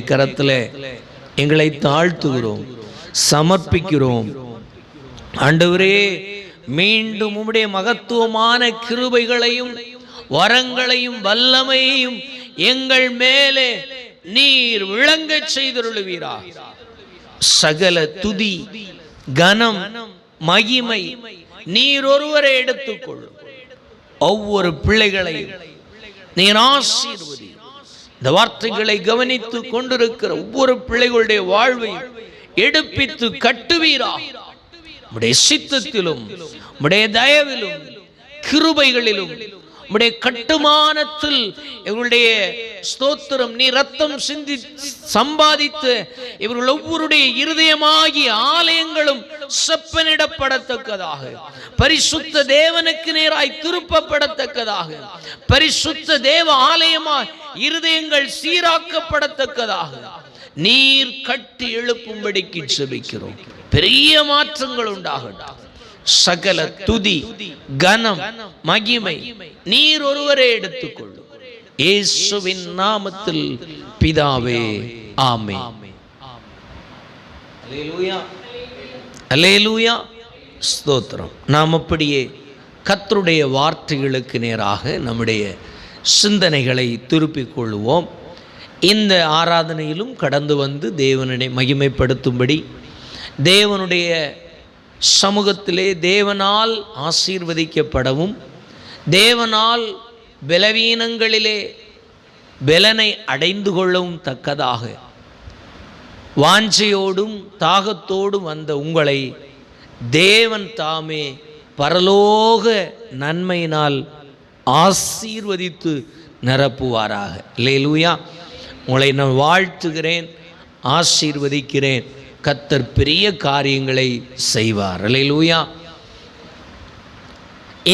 கரத்தில் எங்களை தாழ்த்துகிறோம், சமர்ப்பிக்கிறோம். ஆண்டவரே, மீண்டும் உம்முடைய மகத்துவமான கிருபைகளையும் வரங்களையும் வல்லமையையும் எங்கள் மேலே நீர் விளங்க செய்தருளுவீரா. சகல துதி கனம் மகிமை நீர் ஒருவரை எடுத்துக்கொள்ளும். ஒவ்வொரு பிள்ளைகளையும் நீர் ஆசீர்வதி. இந்த வார்த்தைகளை கவனித்து கொண்டிருக்கிற ஒவ்வொரு பிள்ளைகளுடைய வாழ்வையும் எடுப்பித்து கட்டுவீரா. உம்முடைய சித்தத்திலும் உம்முடைய தயவிலும் கிருபைகளிலும் உம்முடைய கட்டுமானத்தில் எங்களுடைய ஸ்தோத்திரம் நீ ரத்தம் சிந்தி சம்பாதித்து இவர்கள் ஒவ்வொருடைய இருதயமாகிய ஆலயங்களும் செப்பனிடப்படத்தக்கதாக, பரிசுத்த தேவனுக்கு நேராய் திருப்பப்படத்தக்கதாக, பரிசுத்த தேவ ஆலயமாய் இருதயங்கள் சீராக்கப்படத்தக்கதாக நீர் கட்டி எழுப்பும்படிக்கு செபிக்கிறோம். பெரிய மாற்றங்கள் உண்டாகட்டும். சகல துதி கனம் மகிமை நீர் ஒருவரே எடுத்துக்கொள்ளும். இயேசுவின் நாமத்தில் பிதாவே, ஆமென். அல்லேலூயா, அல்லேலூயா, ஸ்தோத்திரம். நாம் அப்படியே கர்த்தருடைய வார்த்தைகளுக்கு நேராக நம்முடைய சிந்தனைகளை திருப்பிக் கொள்வோம். இந்த ஆராதனையிலும் கடந்து வந்து தேவனை மகிமைப்படுத்தும்படி தேவனுடைய சமூகத்திலே தேவனால் ஆசீர்வதிக்கப்படவும் தேவனால் பலவீனங்களிலே பலனை அடைந்து கொள்ளவும் தக்கதாக வாஞ்சையோடும் தாகத்தோடும் வந்த உங்களை தேவன் தாமே பரலோக நன்மையினால் ஆசீர்வதித்து நிரப்புவாராக. அல்லேலூயா. உங்களை நான் வாழ்த்துகிறேன், ஆசீர்வதிக்கிறேன். கர்த்தர் பெரிய காரியங்களை செய்வார். அல்லேலூயா.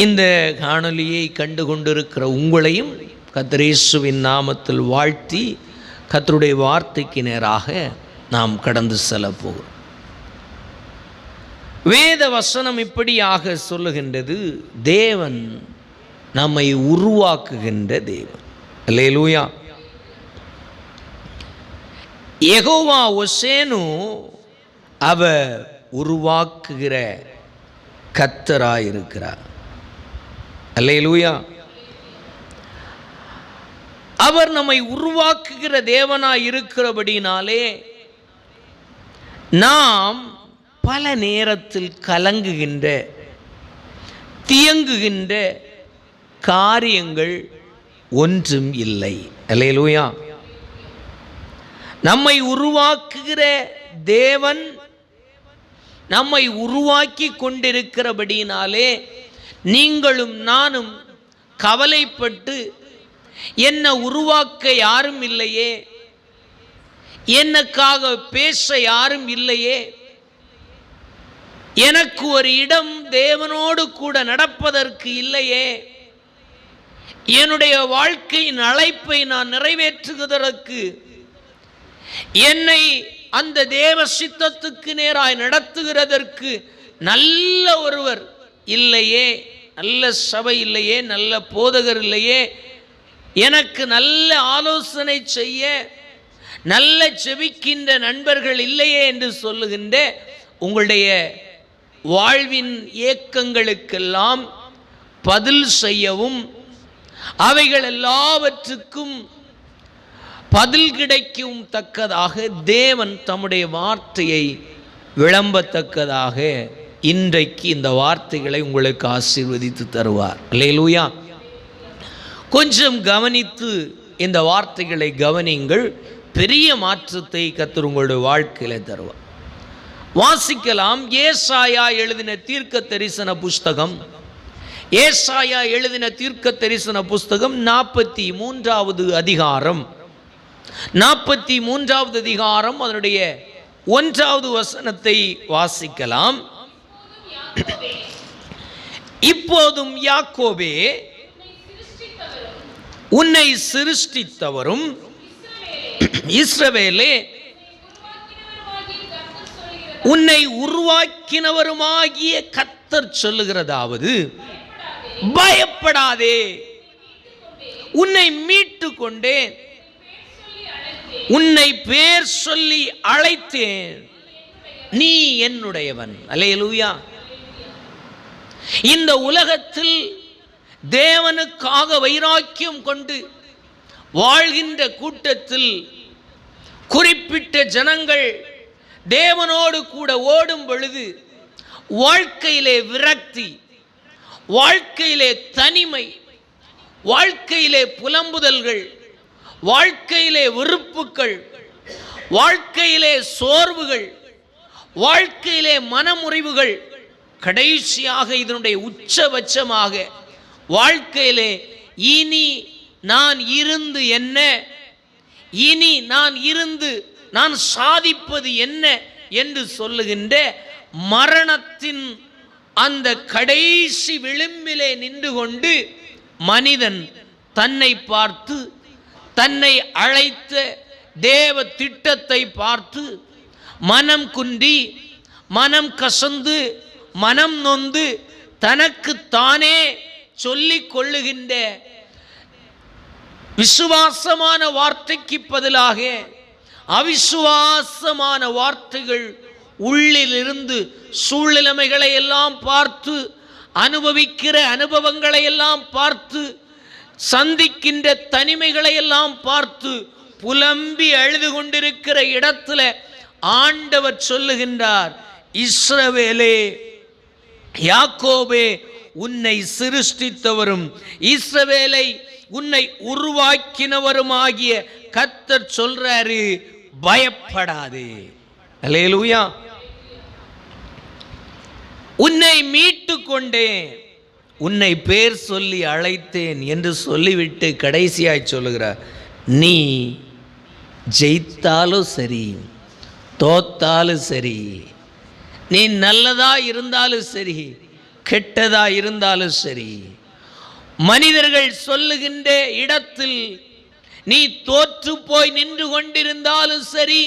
இந்த காணொலியை கண்டு கொண்டிருக்கிற உங்களையும் கர்த்தர் இயேசுவின் நாமத்தில் வாழ்த்தி கர்த்தருடைய வார்த்தைக்கு நேராக நாம் கடந்து செல்ல போகிறோம். வேத வசனம் இப்படியாக சொல்லுகின்றது, தேவன் நம்மை உருவாக்குகின்ற தேவன். அல்லேலூயா. யெகோவா ஒசேனு அவர் உருவாக்குகிற கர்த்தராயிருக்கிறார். அல்லேலூயா. அவர் நம்மை உருவாக்குகிற தேவனாய் இருக்கிறபடினாலே நாம் பல நேரத்தில் கலங்குகின்ற தியங்குகின்ற காரியங்கள் ஒன்றும் இல்லை. அல்லேலூயா. நம்மை உருவாக்குகிற தேவன் நம்மை உருவாக்கி கொண்டிருக்கிறபடினாலே நீங்களும் நானும் கவலைப்பட்டு என்ன உருவாக்க யாரும் இல்லையே, எனக்காக பேச யாரும் இல்லையே, எனக்கு ஒரு இடம் தேவனோடு கூட நடப்பதற்கு இல்லையே, என்னுடைய வாழ்க்கையின் அழைப்பை நான் நிறைவேற்றுவதற்கு என்னை அந்த தேவ சித்தத்துக்கு நேராய் நடத்துகிறதற்கு நல்ல ஒருவர் இல்லையே, நல்ல சபை இல்லையே, நல்ல போதகர் இல்லையே, எனக்கு நல்ல ஆலோசனை செய்ய நல்ல செபிக்கின்ற நண்பர்கள் இல்லையே என்று சொல்லுகின்ற உங்களுடைய வாழ்வின் ஏக்கங்களுக்கெல்லாம் பதில் செய்யவும் அவைகள் எல்லாவற்றுக்கும் பதில் கிடைக்கும் தக்கதாக தேவன் தம்முடைய வார்த்தையை விளம்பத்தக்கதாக இன்றைக்கு இந்த வார்த்தைகளை உங்களுக்கு ஆசீர்வதித்து தருவார். அல்லேலூயா. கொஞ்சம் கவனித்து இந்த வார்த்தைகளை கவனிங்கள். பெரிய மாற்றத்தை கர்த்தர் உங்களுடைய வாழ்க்கையில் தருவார். வாசிக்கலாம். ஏசாயா எழுதின தீர்க்க தரிசன புஸ்தகம், ஏசாயா எழுதின தீர்க்க தரிசன புஸ்தகம் 43வது அதிகாரம், 43வது அதிகாரம் அதனுடைய 1வது வசனத்தை வாசிக்கலாம். இப்போதும் யாக்கோபே, உன்னை சிருஷ்டித்தவரும் இஸ்ரவேலே உன்னை உருவாக்கினவருமாகிய கர்த்தர் சொல்லுகிறதாவது, பயப்படாதே, உன்னை மீட்டு கொண்டேன், உன்னை பேர் சொல்லி அழைத்தேன், நீ என்னுடையவன். அல்லேலூயா. இந்த உலகத்தில் தேவனுக்காக வைராக்கியம் கொண்டு வாழ்கின்ற கூட்டத்தில் குறிப்பிட்ட ஜனங்கள் தேவனோடு கூட ஓடும் பொழுது வாழ்க்கையிலே விரக்தி, வாழ்க்கையிலே தனிமை, வாழ்க்கையிலே புலம்புதல்கள், வாழ்க்கையிலே வெறுப்புகள், வாழ்க்கையிலே சோர்வுகள், வாழ்க்கையிலே மனமுறிவுகள், கடைசியாக இதனுடைய உச்சபட்சமாக வாழ்க்கையிலே இனி நான் இருந்து என்ன, இனி நான் இருந்து நான் சாதிப்பது என்ன என்று சொல்லுகின்ற மரணத்தின் அந்த கடைசி விளிம்பிலே நின்று கொண்டு மனிதன் தன்னை பார்த்து, தன்னை அழைத்த தேவ திட்டத்தை பார்த்து மனம் குன்றி, மனம் கசந்து, மனம் நொந்து தனக்கு தானே சொல்லிக் கொள்ளுகின்ற விசுவாசமான வார்த்தைக்கு பதிலாக அவிசுவாசமான வார்த்தைகள் உள்ளிலிருந்து சூழ்நிலைமைகளை எல்லாம் பார்த்து, அனுபவிக்கிற அனுபவங்களை எல்லாம் பார்த்து, சந்திக்கின்ற தனிமைகளை எல்லாம் பார்த்து புலம்பி அழுது கொண்டிருக்கிற இடத்துல ஆண்டவர் சொல்லுகின்றார், இஸ்ரவேலே, யாக்கோபே, உன்னை சிருஷ்டித்தவரும் இஸ்ரவேலை உன்னை உருவாக்கினவருமாகிய கர்த்தர் சொல்றாரு, பயப்படாதே. அல்லேலூயா. உன்னை மீட்டு கொண்டேன், உன்னை பேர் சொல்லி அழைத்தேன் என்று சொல்லிவிட்டு கடைசியாய் சொல்லுகிறார், நீ ஜெயித்தாலும் சரி, தோத்தாலும் சரி, நீ நல்லதா இருந்தாலும் சரி, கெட்டதா இருந்தாலும் சரி, மனிதர்கள் சொல்லுகின்ற இடத்தில் நீ தோற்று போய் நின்று கொண்டிருந்தாலும் சரி,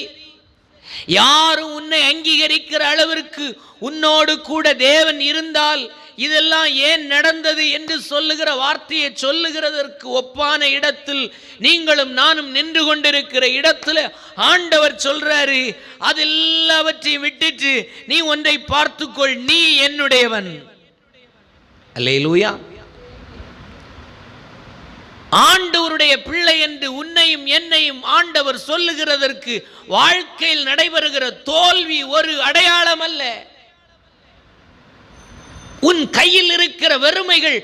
யாரும் உன்னை அங்கீகரிக்கிற அளவிற்கு உன்னோடு கூட தேவன் இருந்தால் இதெல்லாம் ஏன் நடந்தது என்று சொல்லுகிற வார்த்தையை சொல்லுகிறதற்கு ஒப்பான இடத்தில் நீங்களும் நானும் நின்று கொண்டிருக்கிற இடத்துல ஆண்டவர் சொல்றாரு, அதெல்லாவற்றையும் விட்டுட்டு நீ ஒன்றை பார்த்துக்கொள், நீ என்னுடையவன். அல்லேலூயா. ஆண்டவருடைய பிள்ளை என்று உன்னையும் என்னையும் ஆண்டவர் சொல்லுகிறதற்கு வாழ்க்கையில் நடைபெறுகிற தோல்வி ஒரு அடையாளம் அல்ல. உன் கையில் இருக்கிற வறுமைகள்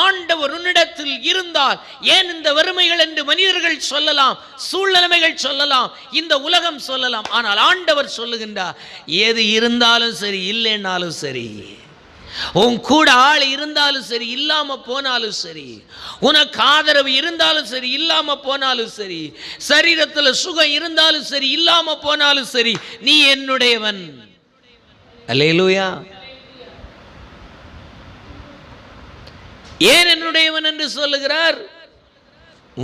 ஆண்டவர் உன்னிடத்தில் இருந்தால், ஏன் இந்த வறுமைகள் என்று மனிதர்கள் சொல்லலாம், சூழ்நிலைமைகள் சொல்லலாம், இந்த உலகம் சொல்லலாம், ஆனால் ஆண்டவர் சொல்லுகின்றார், எது இருந்தாலும் சரி, இல்லைன்னாலும் சரி, உன் கூட ஆள் இருந்தாலும் சரி, இல்லாம போனாலும் சரி, உனக்கு ஆதரவு இருந்தாலும் சரி, இல்லாம போனாலும் சரி, சரீரத்தில் சுகம் இருந்தாலும் சரி, இல்லாம போனாலும் சரி, நீ என்னுடையவன். அல்லேலூயா. ஏன் என்னுடையவன் என்று சொல்லுகிறார்?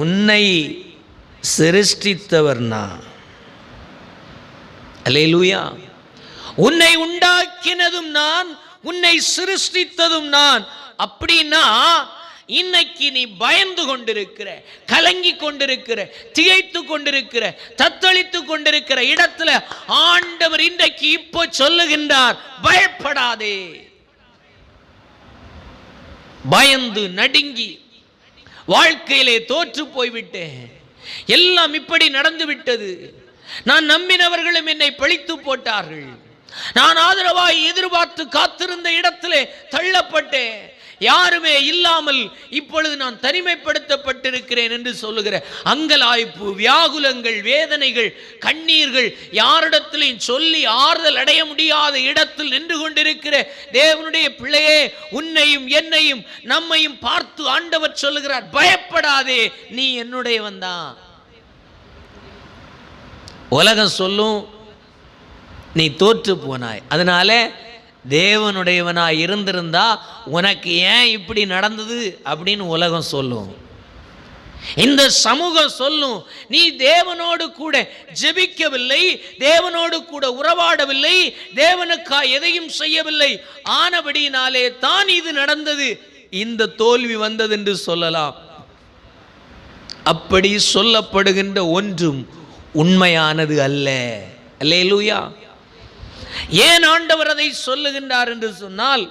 உன்னை சிருஷ்டித்தவர் நான். அல்லேலூயா. உன்னை உண்டாக்கினதும் நான், உன்னை சிருஷ்டித்ததும் நான். அப்படின்னா இன்னைக்கு நீ பயந்து கொண்டிருக்கிற, கலங்கி கொண்டிருக்கிற, திகைத்து கொண்டிருக்கிற, தத்தளித்து கொண்டிருக்கிற இடத்துல ஆண்டவர் இன்றைக்கு இப்போ சொல்லுகின்றார், பயப்படாதே. பயந்து நடுங்கி வாழ்க்கையிலே தோற்று போய்விட்டேன், எல்லாம் இப்படி நடந்து விட்டது, நான் நம்பினவர்களும் என்னை பழித்து போட்டார்கள், நான் ஆதரவாய் எதிர்பார்த்து காத்திருந்த இடத்திலே தள்ளப்பட்டேன், யாருமே இல்லாமல் இப்பொழுது நான் தனிமைப்படுத்தப்பட்டிருக்கிறேன் என்று சொல்லுகிற அங்கலாய்ப்பு, வியாகுலங்கள், வேதனைகள், கண்ணீர்கள், யாரிடத்திலையும் சொல்லி ஆறுதல் அடைய முடியாத இடத்தில் நின்று கொண்டிருக்கிற தேவனுடைய பிள்ளையே, உன்னையும் என்னையும் நம்மையும் பார்த்து ஆண்டவர் சொல்லுகிறார், பயப்படாதே, நீ என்னுடையவன் தான். உலகம் சொல்லும் நீ தோற்று போனாய், அதனால தேவனுடையவனாய் இருந்திருந்தா உனக்கு ஏன் இப்படி நடந்தது அப்படின்னு உலகம் சொல்லும், இந்த சமூகம் சொல்லும், நீ தேவனோடு கூட ஜெபிக்கவில்லை, தேவனோடு கூட உறவாடவில்லை, தேவனுக்காக எதையும் செய்யவில்லை, ஆனபடியினாலே தான் இது நடந்தது, இந்த தோல்வி வந்தது என்று சொல்லலாம். அப்படி சொல்லப்படுகின்ற ஒன்றும் உண்மையானது அல்ல. அல்லேலூயா. ஏன் ஆண்டவர் அதை சொல்லுகின்றார் என்று சொன்னால்,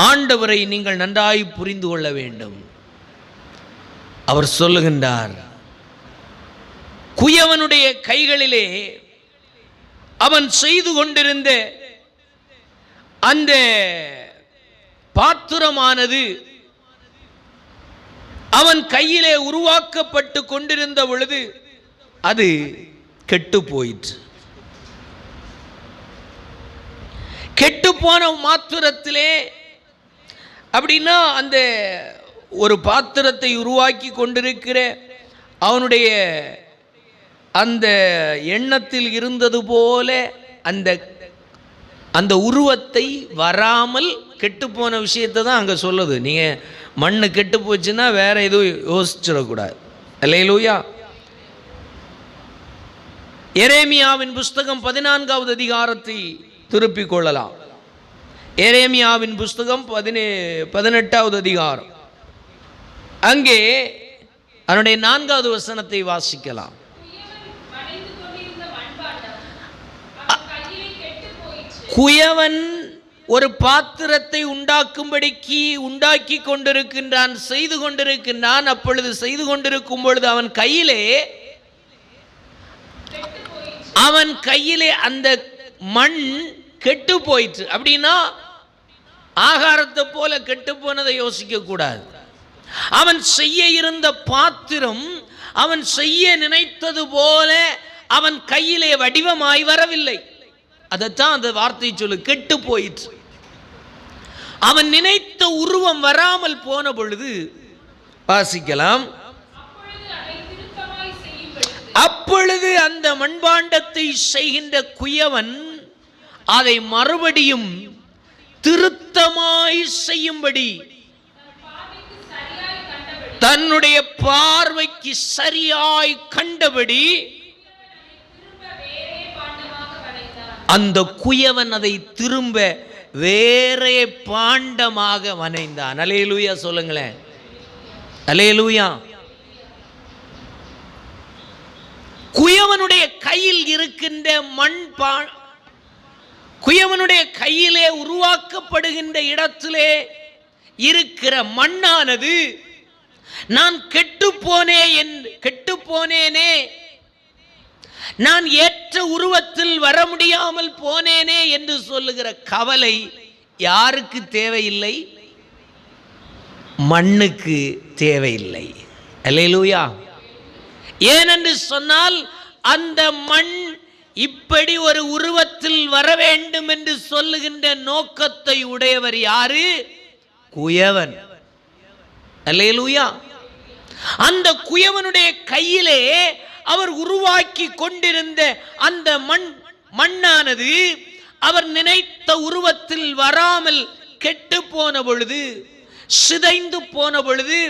ஆண்டவரை நீங்கள் நன்றாய் புரிந்து கொள்ள வேண்டும். அவர் சொல்லுகின்றார், குயவனுடைய கைகளிலே அவன் செய்து கொண்டிருந்த அந்த பாத்திரமானது அவன் கையிலே உருவாக்கப்பட்டு கொண்டிருந்த பொழுது அது கெட்டு போயிற்று. கெட்டு போன மாத்திரத்திலே, அப்படின்னா அந்த ஒரு பாத்திரத்தை உருவாக்கி கொண்டிருக்கிற அவனுடைய அந்த எண்ணத்தில் இருந்தது போல அந்த உருவத்தை வராமல் கெட்டு போன விஷயத்தை தான் அங்கே சொல்லுது. நீங்கள் மண்ணு கெட்டு போச்சுன்னா வேற எதுவும் யோசிச்சிடக்கூடாது. அல்லேலூயா. எரேமியாவின் புஸ்தகம் 14வது அதிகாரத்தை திருப்பிக் கொள்ளலாம். எரேமியாவின் புஸ்தகம் 18வது அதிகாரம், அங்கே அவனுடைய 4வது வசனத்தை வாசிக்கலாம். குயவன் ஒரு பாத்திரத்தை உண்டாக்கி கொண்டிருக்கின்றான், செய்து கொண்டிருக்கின்றான். அப்பொழுது செய்து கொண்டிருக்கும் பொழுது அவன் கையிலே அந்த மண் கெட்டு போயிற்று. அப்படின்னா ஆகாரத்தை போல கெட்டு போனதை யோசிக்க கூடாது. அவன் செய்ய இருந்த பாத்திரம் அவன் செய்ய நினைத்தது போல அவன் கையிலே வடிவமாய் வரவில்லை. அதைத்தான் அந்த வார்த்தை சொல்லு, கெட்டு போயிற்று. அவன் நினைத்த உருவம் வராமல் போன பொழுது வாசிக்கலாம். அப்பொழுது அந்த மண்பாண்டத்தை செய்கின்ற குயவன் அதை மறுபடியும் திருத்தமாய் செய்யும்படி, தன்னுடைய பார்வைக்கு சரியாய் கண்டபடி அந்த குயவன் அதை திரும்ப வேறே பாண்டமாக வனைந்தான். அல்லேலூயா சொல்லுங்களேன். அல்லேலூயா. குயவனுடைய கையில் இருக்கின்ற குயவனுடைய கையிலே உருவாக்கப்படுகின்ற இடத்திலே இருக்கிற மண்ணானது, நான் கெட்டுப்போனேனே, நான் ஏற்ற உருவத்தில் வர முடியாமல் போனேனே என்று சொல்லுகிற கவலை யாருக்கு தேவையில்லை? மண்ணுக்கு தேவையில்லை. அல்லேலூயா. ஏனென்று சொன்னால் அந்த மண் இப்படி ஒரு உருவத்தில் வர வேண்டும் என்று சொல்லுகின்ற நோக்கத்தை உடையவர் யாரு? குயவன். அல்லேலூயா. அந்த குயவனுடைய கையிலே அவர் உருவாக்கி கொண்டிருந்த அந்த மண்ணானது அவர் நினைத்த உருவத்தில் வராமல் கெட்டு போன பொழுது, சிதைந்து போன பொழுது,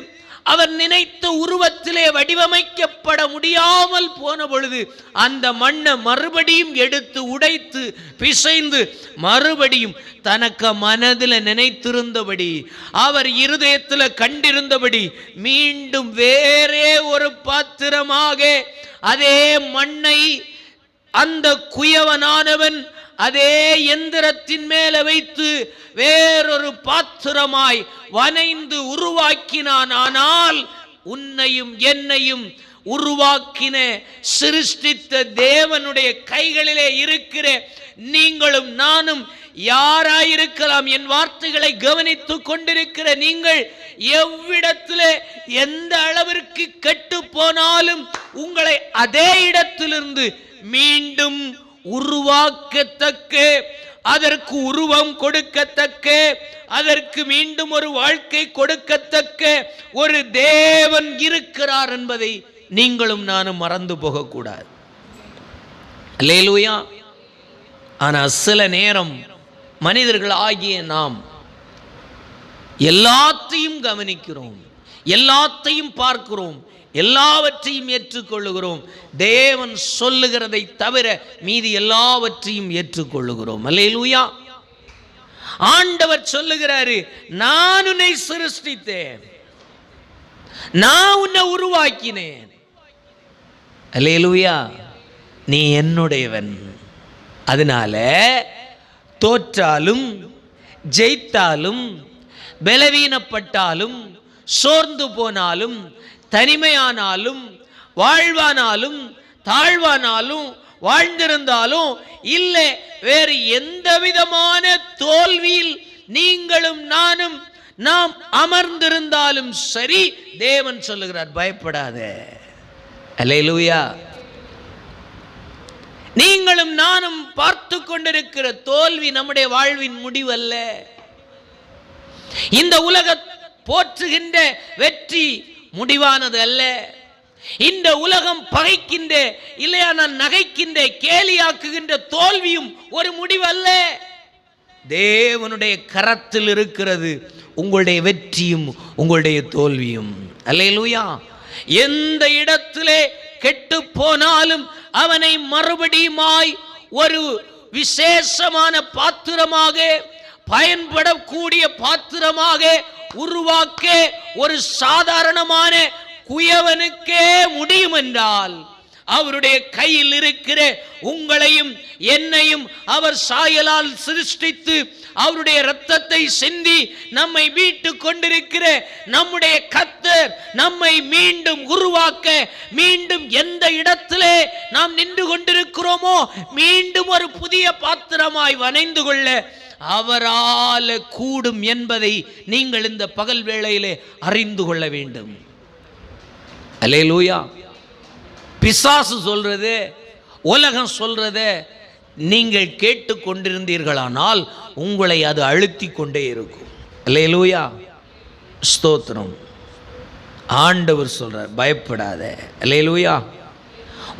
அவர் நினைத்த உருவத்திலே வடிவமைக்கப்பட முடியாமல் போன பொழுது அந்த மண்ணை மறுபடியும் எடுத்து உடைத்து பிசைந்து மறுபடியும் தனக்கு மனதில் நினைத்திருந்தபடி, அவர் இருதயத்தில் கண்டிருந்தபடி மீண்டும் வேறே ஒரு பாத்திரமாக அதே மண்ணை அந்த குயவனானவன் அதே எந்திரத்தின் மேல வைத்து வேறொரு பாத்திரமாய் வனைந்து உருவாக்கினான். ஆனால் உன்னையும் என்னையும் உருவாக்கின சிருஷ்டித்த தேவனுடைய கைகளிலே இருக்கிற நீங்களும் நானும் யாராயிருக்கலாம்? என் வார்த்தைகளை கவனித்துக் கொண்டிருக்கிற நீங்கள் எவ்விடத்திலே எந்த அளவிற்கு கெட்டு போனாலும் உங்களை அதே இடத்திலிருந்து மீண்டும் உருவாக்கத்தக்க, அதற்கு உருவம் கொடுக்கத்தக்க, அதற்கு மீண்டும் ஒரு வாழ்க்கை கொடுக்கத்தக்க ஒரு தேவன் இருக்கிறார் என்பதை நீங்களும் நானும் மறந்து போகக்கூடாது. அல்லேலூயா. ஆனால் சில நேரம் மனிதர்கள் ஆகிய நாம் எல்லாத்தையும் கவனிக்கிறோம், எல்லாத்தையும் பார்க்கிறோம், எல்லாவற்றையும் ஏற்றுக்கொள்ளுகிறோம். தேவன் சொல்லுகிறதை தவிர மீதி எல்லாவற்றையும் ஏற்றுக்கொள்ளுகிறோம். அல்லேலூயா. ஆண்டவர் சொல்லுகிறாரு, நான் உன்னை சிருஷ்டித்தேன், நான் உன்னை உருவாக்கினேன். அல்லேலூயா. நீ என்னுடையவன். அதனால தோற்றாலும் ஜெயித்தாலும் பலவீனப்பட்டாலும் சோர்ந்து போனாலும் தனிமையானாலும் வாழ்வானாலும் தாழ்வானாலும் வாழ்ந்திருந்தாலும் இல்லை வேறு எந்த விதமான தோல்வியில் நீங்களும் நானும் நாம் அமர்ந்திருந்தாலும் சரி, தேவன் சொல்லுகிறார் பயப்படாத. அல்லேலூயா. நீங்களும் நானும் பார்த்து கொண்டிருக்கிற தோல்வி நம்முடைய வாழ்வின் முடிவல்ல. இந்த உலக போற்றுகின்ற வெற்றி முடிவானது அல்ல. இந்த உலகம் பகைக்கின்ற இல்லையானால் நகைக்கின்ற கேலியாக்குகின்ற தோல்வியும் ஒரு முடிவல்ல. தேவனுடைய கரத்தில் இருக்கிறது உங்களுடைய வெற்றியும் உங்களுடைய தோல்வியும். அல்லேலூயா. எந்த இடத்திலே கெட்டு போனாலும் அவனை மறுபடியுமாய் ஒரு விசேஷமான பாத்திரமாக பயன்படக்கூடிய பாத்திரமாக உருவாக்க ஒரு சாதாரணமான குயவனுக்கே முடியும் என்றால், அவருடைய கையில் இருக்கிற உங்களையும் என்னையும் அவர் சாயலால் சிருஷ்டித்து அவருடைய இரத்தத்தை சிந்தி நம்மை மீட்டு கொண்டிருக்கிற நம்முடைய கர்த்தர் நம்மை மீண்டும் உருவாக்க, மீண்டும் எந்த இடத்திலே நாம் நின்று கொண்டிருக்கிறோமோ மீண்டும் ஒரு புதிய பாத்திரமாய் வணைந்து கொள்ள அவரால் கூடும் என்பதை நீங்கள் இந்த பகல் வேளையிலே அறிந்து கொள்ள வேண்டும். அல்லேலூயா. பிசாசு சொல்றது, உலகம் சொல்றது நீங்கள் கேட்டு கொண்டிருந்தீர்களானால் உங்களை அது அழுத்தி கொண்டே இருக்கும். அல்லேலூயா. ஸ்தோத்திரம். ஆண்டவர் சொல்றார் பயப்படாத. அல்லேலூயா.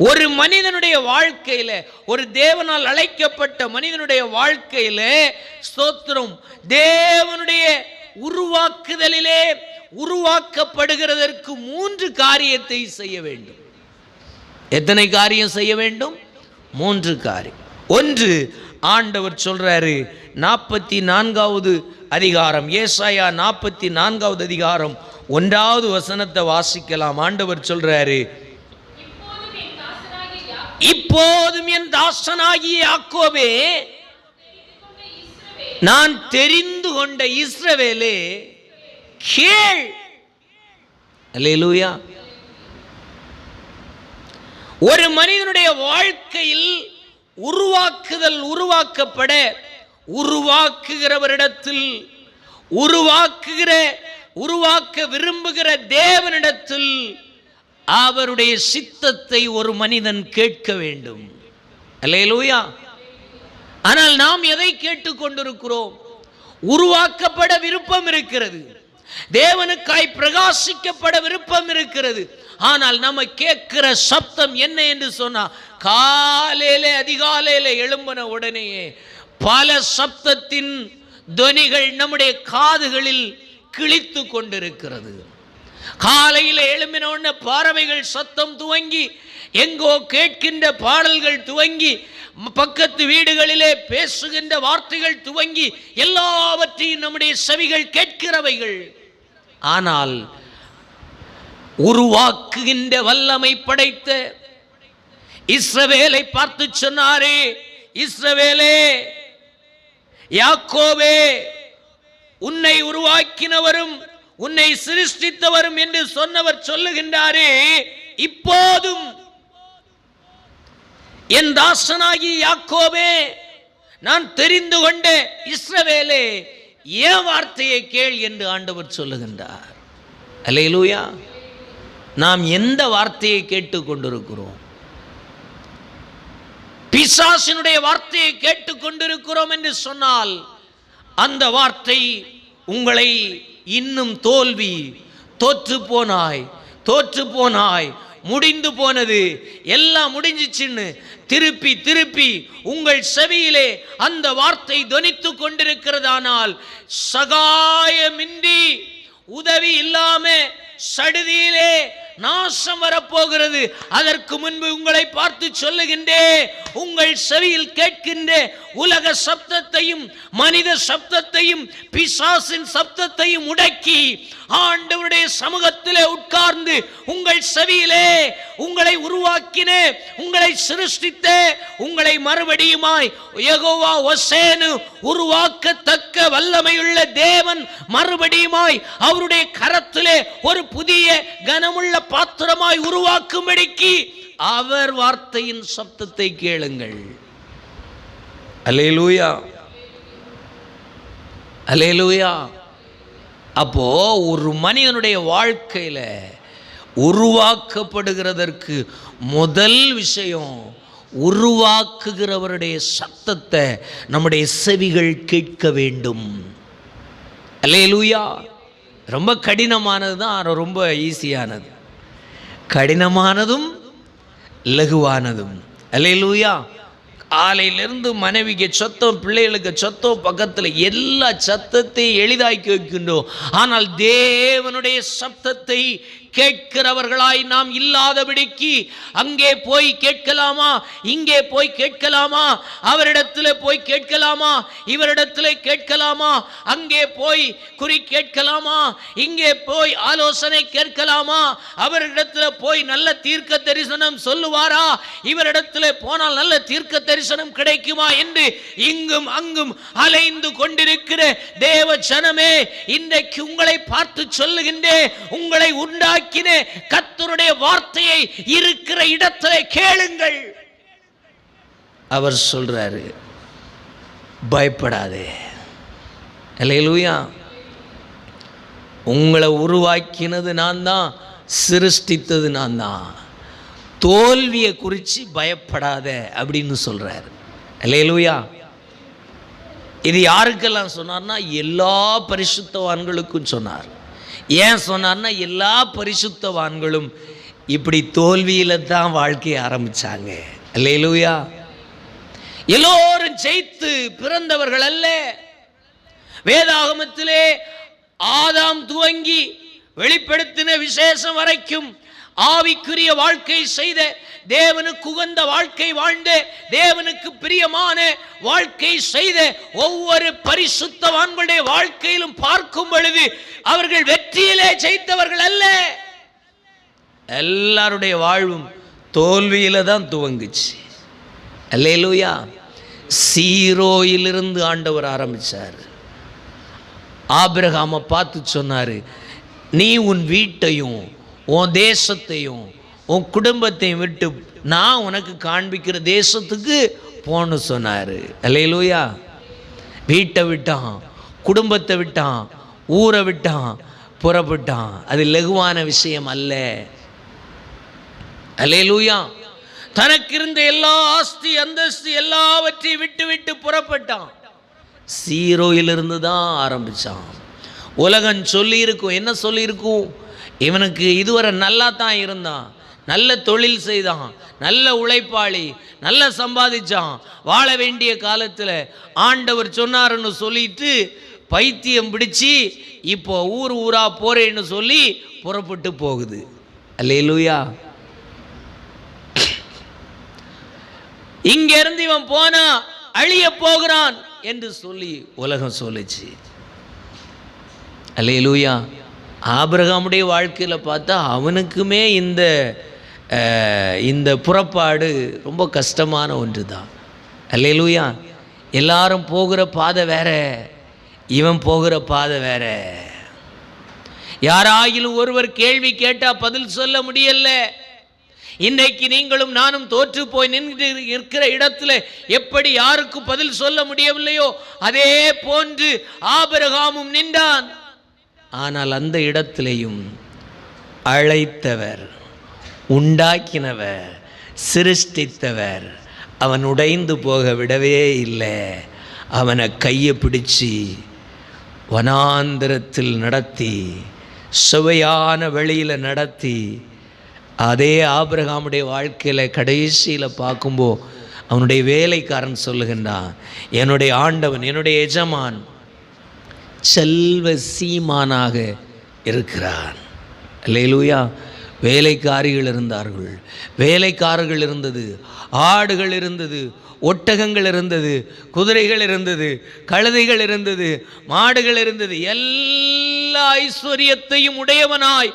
ஒரு மனிதனுடைய வாழ்க்கையில, ஒரு தேவனால் அழைக்கப்பட்ட மனிதனுடைய வாழ்க்கையில ஸ்தோத்திரம், தேவனுடைய உருவாக்குதலிலே உருவாக்கப்படுகிறதற்கு 3 காரியத்தை செய்ய வேண்டும். எத்தனை காரியம் செய்ய வேண்டும்? 3 காரியம். ஒன்று, ஆண்டவர் சொல்றாரு 44வது அதிகாரம், ஏசாயா 44வது அதிகாரம் 1வது வசனத்தை வாசிக்கலாம். ஆண்டவர் சொல்றாரு, இப்போதும் என் தாசனாகிய யாக்கோபே, நான் தெரிந்து கொண்ட இஸ்ரவேலே கேள். அல்லேலூயா. ஒரு மனிதனுடைய வாழ்க்கையில் உருவாக்குதல் உருவாக்கப்பட, உருவாக்குகிறவரிடத்தில், உருவாக்க விரும்புகிற தேவனிடத்தில் அவருடைய சித்தத்தை ஒரு மனிதன் கேட்க வேண்டும். அல்லேலூயா. ஆனால் நாம் எதை கேட்டுக் கொண்டிருக்கிறோம்? உருவாக்கப்பட விருப்பம் இருக்கிறது, தேவனுக்காய் பிரகாசிக்கப்பட விருப்பம் இருக்கிறது. ஆனால் நம்ம கேட்கிற சப்தம் என்ன என்று சொன்னா, காலையிலே அதிகாலையில எழும்பின உடனேயே பல சப்தத்தின் துவனிகள் நம்முடைய காதுகளில் கிழித்து கொண்டிருக்கிறது. காலையில் எழும்பின உடனே பறவைகள் சத்தம் துவங்கி, எங்கோ கேட்கின்ற பாடல்கள் துவங்கி, பக்கத்து வீடுகளிலே பேசுகின்ற வார்த்தைகள் துவங்கி, எல்லாவற்றையும் நம்முடைய செவிகள் கேட்கிறவைகள். ஆனால் உருவாக்குகின்ற வல்லமை படைத்த இஸ்ரவேலை பார்த்து சொன்னாரே, இஸ்ரவேலே, யாக்கோபே, உன்னை உருவாக்கினவரும் உன்னை சிருஷ்டித்தவரும் என்று சொன்னவர் சொல்லுகின்றாரே, இப்போதும் என் தாசனாகி யாக்கோபே, நான் தெரிந்து கொண்ட இஸ்ரவேலே, என் வார்த்தையை கேள் என்று ஆண்டவர் சொல்லுகின்றார். அல்லேலூயா. நாம் எந்த வார்த்தையை கேட்டுக் கொண்டிருக்கிறோம்? பிசாசினுடைய வார்த்தையை கேட்டுக் கொண்டிருக்கிறோம் என்று சொன்னால், அந்த வார்த்தை உங்களை இன்னும் தோற்று போனாய், முடிந்து போனது, எல்லாம் முடிஞ்சிச்சுன்னு திருப்பி திருப்பி உங்கள் செவியிலே அந்த வார்த்தை தொனித்து கொண்டிருக்கிறதானால், சகாயமின்றி, உதவி இல்லாம சடுதியிலே நாசம் வரப்போகிறது. அதற்கு முன்பு உங்களை பார்த்து சொல்லுகின்றே, உங்கள் செவியில் கேட்கின்ற உலக சப்தத்தையும் மனித சப்தத்தையும் பிசாசின் சப்தத்தையும் உடக்கி ஆண்டவருடைய சமூகத்திலே உட்கார்ந்து உங்கள் செவியிலே உங்களை உருவாக்கின, உங்களை சிருஷ்டித்த, உங்களை மறுபடியுமாய் யெகோவா ஒசேனு உருவாக்கத்தக்க வல்லமையுள்ள தேவன் மறுபடியுமாய் அவருடைய கரத்திலே ஒரு புதிய கனமுள்ள பாத்திரமாய் உருவாக்கும்படிக்கு அவர் வார்த்தையின் சப்தத்தை கேளுங்கள். அல்லேலூயா, அல்லேலூயா. அப்போ ஒரு மனிதனுடைய வாழ்க்கையில உருவாக்கப்படுகிறதற்கு முதல் விஷயம், உருவாக்குகிறவருடைய சத்தத்தை நம்முடைய செவிகள் கேட்க வேண்டும். அல்லேலூயா. ரொம்ப கடினமானது தான், ரொம்ப ஈஸியானது. கடினமானதும் லகுவானதும். அல்லேலூயா. காலையிலிருந்து மனைவிக்கு சத்தம், பிள்ளைகளுக்கு சத்தம், பக்கத்தில் எல்லா சத்தத்தையும் எளிதாக்கி வைக்கின்றோம். ஆனால் தேவனுடைய சப்தத்தை கேட்கிறவர்களாய் நாம் இல்லாதபடிக்கு அங்கே போய் கேட்கலாமா, இங்கே போய் கேட்கலாமா, அவரிடத்தில் போய் கேட்கலாமா, இவரிடத்தில் கேட்கலாமா, அங்கே போய் குறி கேட்கலாமா, இங்கே போய் ஆலோசனை கேட்கலாமா, அவரிடத்தில் போய் நல்ல தீர்க்க தரிசனம் சொல்லுவாரா, இவரிடத்தில் போனால் நல்ல தீர்க்க தரிசனம் கிடைக்குமா என்று இங்கும் அங்கும் அலைந்து கொண்டிருக்கிற தேவ ஜனமே, இன்றைக்கு உங்களை பார்த்து சொல்லுகின்றேன், உங்களை உண்டாக்கின கர்த்தருடைய வார்த்தையை இருக்கிற இடத்திலே கேளுங்கள். அவர் சொல்றாரு, பயப்படாதே. அல்லேலூயா. உங்களை உருவாக்கினது நான் தான், சிருஷ்டித்தது நான் தான். தோல்வியை குறித்து பயப்படாத அப்படின்னு சொல்றாரு. அல்லேலூயா. இது யாருக்கெல்லாம் சொன்னார்னா எல்லா பரிசுத்தவான்களுக்கும் சொன்னார். ஏன் சொன்னார்னா எல்லா பரிசுத்தவான்களும் இப்படி தோல்வியில தான் வாழ்க்கையை ஆரம்பிச்சாங்க. அல்லேலூயா. எல்லோரும் ஜெயித்து பிறந்தவர்கள் அல்ல. வேதாகமத்திலே ஆதாம் துவங்கி வெளிப்படுத்தின விசேஷம் வரைக்கும் ஆவிக்குரிய வாழ்க்கை செய்த, தேவனுக்கு உகந்த வாழ்க்கை வாழ்ந்த, தேவனுக்கு பிரியமான வாழ்க்கை செய்த ஒவ்வொரு பரிசுத்தவான்களுடைய வாழ்க்கையிலும் பார்க்கும் பொழுது அவர்கள் வெற்றியிலே ஜெயித்தவர்கள் அல்ல. எல்லாருடைய வாழ்வும் தோல்வியில தான் துவங்குச்சு. அல்லேலூயா. சீரோயிலிருந்து ஆண்டவர் ஆரம்பிச்சார். ஆபிரகாமை பார்த்து சொன்னாரு, நீ உன் வீட்டையும் உன் தேசத்தையும் உன் குடும்பத்தையும் விட்டு நான் உனக்கு காண்பிக்கிற தேசத்துக்கு போன்னு சொன்னார். அல்லேலூயா. வீட்டை விட்டான், குடும்பத்தை விட்டான், ஊரை விட்டான், புறப்பட்டான். அது லகுவான விஷயம் அல்ல. அல்லேலூயா. தனக்கு இருந்த எல்லா ஆஸ்தி அந்தஸ்து எல்லாவற்றையும் விட்டு விட்டு புறப்பட்டான். சீரோயிலிருந்து தான் ஆரம்பிச்சான். உலகம் சொல்லி இருக்கும், என்ன சொல்லி இருக்கும், இவனுக்கு இதுவரை நல்லா தான் இருந்தான், நல்ல தொழில் செய்தான், நல்ல உழைப்பாளி, நல்ல சம்பாதிச்சான், வாழ வேண்டிய காலத்தில் ஆண்டவர் சொன்னாருன்னு சொல்லிட்டு பைத்தியம் பிடிச்சி இப்போ ஊர் ஊரா போறேன்னு சொல்லி புறப்பட்டு போகுது. அல்லேலூயா. இங்க இருந்து இவன் போனா அழிய போகிறான் என்று சொல்லி உலகம் சொல்லுச்சு. அல்லேலூயா. ஆபிரகாமுடைய வாழ்க்கையில் பார்த்தா அவனுக்குமே இந்த புறப்பாடு ரொம்ப கஷ்டமான ஒன்று தான். அல்லேலூயா. எல்லாரும் போகிற பாதை வேற, இவன் போகிற பாதை வேற. யாராயிலும் ஒருவர் கேள்வி கேட்டால் பதில் சொல்ல முடியல. இன்றைக்கு நீங்களும் நானும் தோற்று போய் நின்று இருக்கிற இடத்துல எப்படி யாருக்கு பதில் சொல்ல முடியவில்லையோ அதே போன்று ஆபிரகாமும் நின்றான். ஆனால் அந்த இடத்திலேயும் அழைத்தவர், உண்டாக்கினவர், சிருஷ்டித்தவர் அவன் உடைந்து போக விடவே இல்லை. அவனை கையை பிடிச்சி வனாந்திரத்தில் நடத்தி, சுவையான வெளியில் நடத்தி, அதே ஆபிரகாமுடைய வாழ்க்கையில் கடைசியில் பார்க்கும்போது அவனுடைய வேலைக்காரன் சொல்லுகின்றான், என்னுடைய ஆண்டவன், என்னுடைய எஜமான் செல்வ சீமானாக இருக்கிறான். அல்லேலூயா. வேலைக்காரிகள் இருந்தார்கள், வேலைக்காரர்கள் இருந்தது, ஆடுகள் இருந்தது, ஒட்டகங்கள் இருந்தது, குதிரைகள் இருந்தது, கழுதைகள் இருந்தது, மாடுகள் இருந்தது. எல்லா ஐஸ்வர்யத்தையும் உடையவனாய்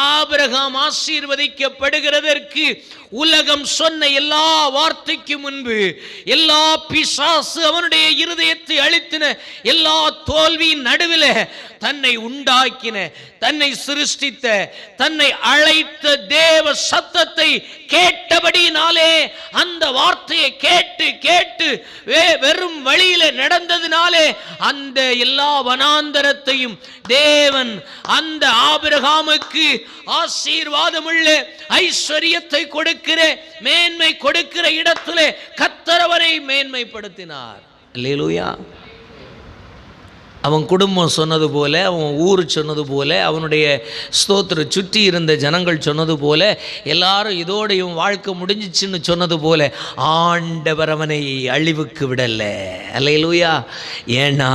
ஆபிரகாம் ஆசீர்வதிக்கப்படுகிறதற்கு உலகம் சொன்ன எல்லா வார்த்தைக்கு முன்பு, எல்லா பிசாசு அவனுடைய இருதயத்தை அழித்தின எல்லா தோல்வியின் நடுவில் தன்னை உண்டாக்கின, தன்னை சிருஷ்டித்த, தன்னை அழைத்த தேவ சத்தத்தை கேட்டபடியினாலே, அந்த வார்த்தையை கேட்டு கேட்டு வெறும் வழியில நடந்ததினாலே அந்த எல்லா வனாந்தரத்தையும் தேவன் அந்த ஆபிரகாமுக்கு ஆசீர்வாதமுள்ள ஐஸ்வர்யத்தை கொடுக்கிற, மேன்மை கொடுக்கிற இடத்திலே கர்த்தர் அவரை மேன்மைப்படுத்தினார். அல்லேலூயா. அவன் குடும்பம் சொன்னது போல, அவன் ஊர் சொன்னது போல, அவனுடைய ஸ்தோத்திர சுற்றி இருந்த ஜனங்கள் சொன்னது போல, எல்லாரும் இதோடையும் வாழ்க்கை முடிஞ்சிச்சுன்னு சொன்னது போல ஆண்டவர் அவனை அழிவுக்கு விடல. அல்லேலூயா. ஏன்னா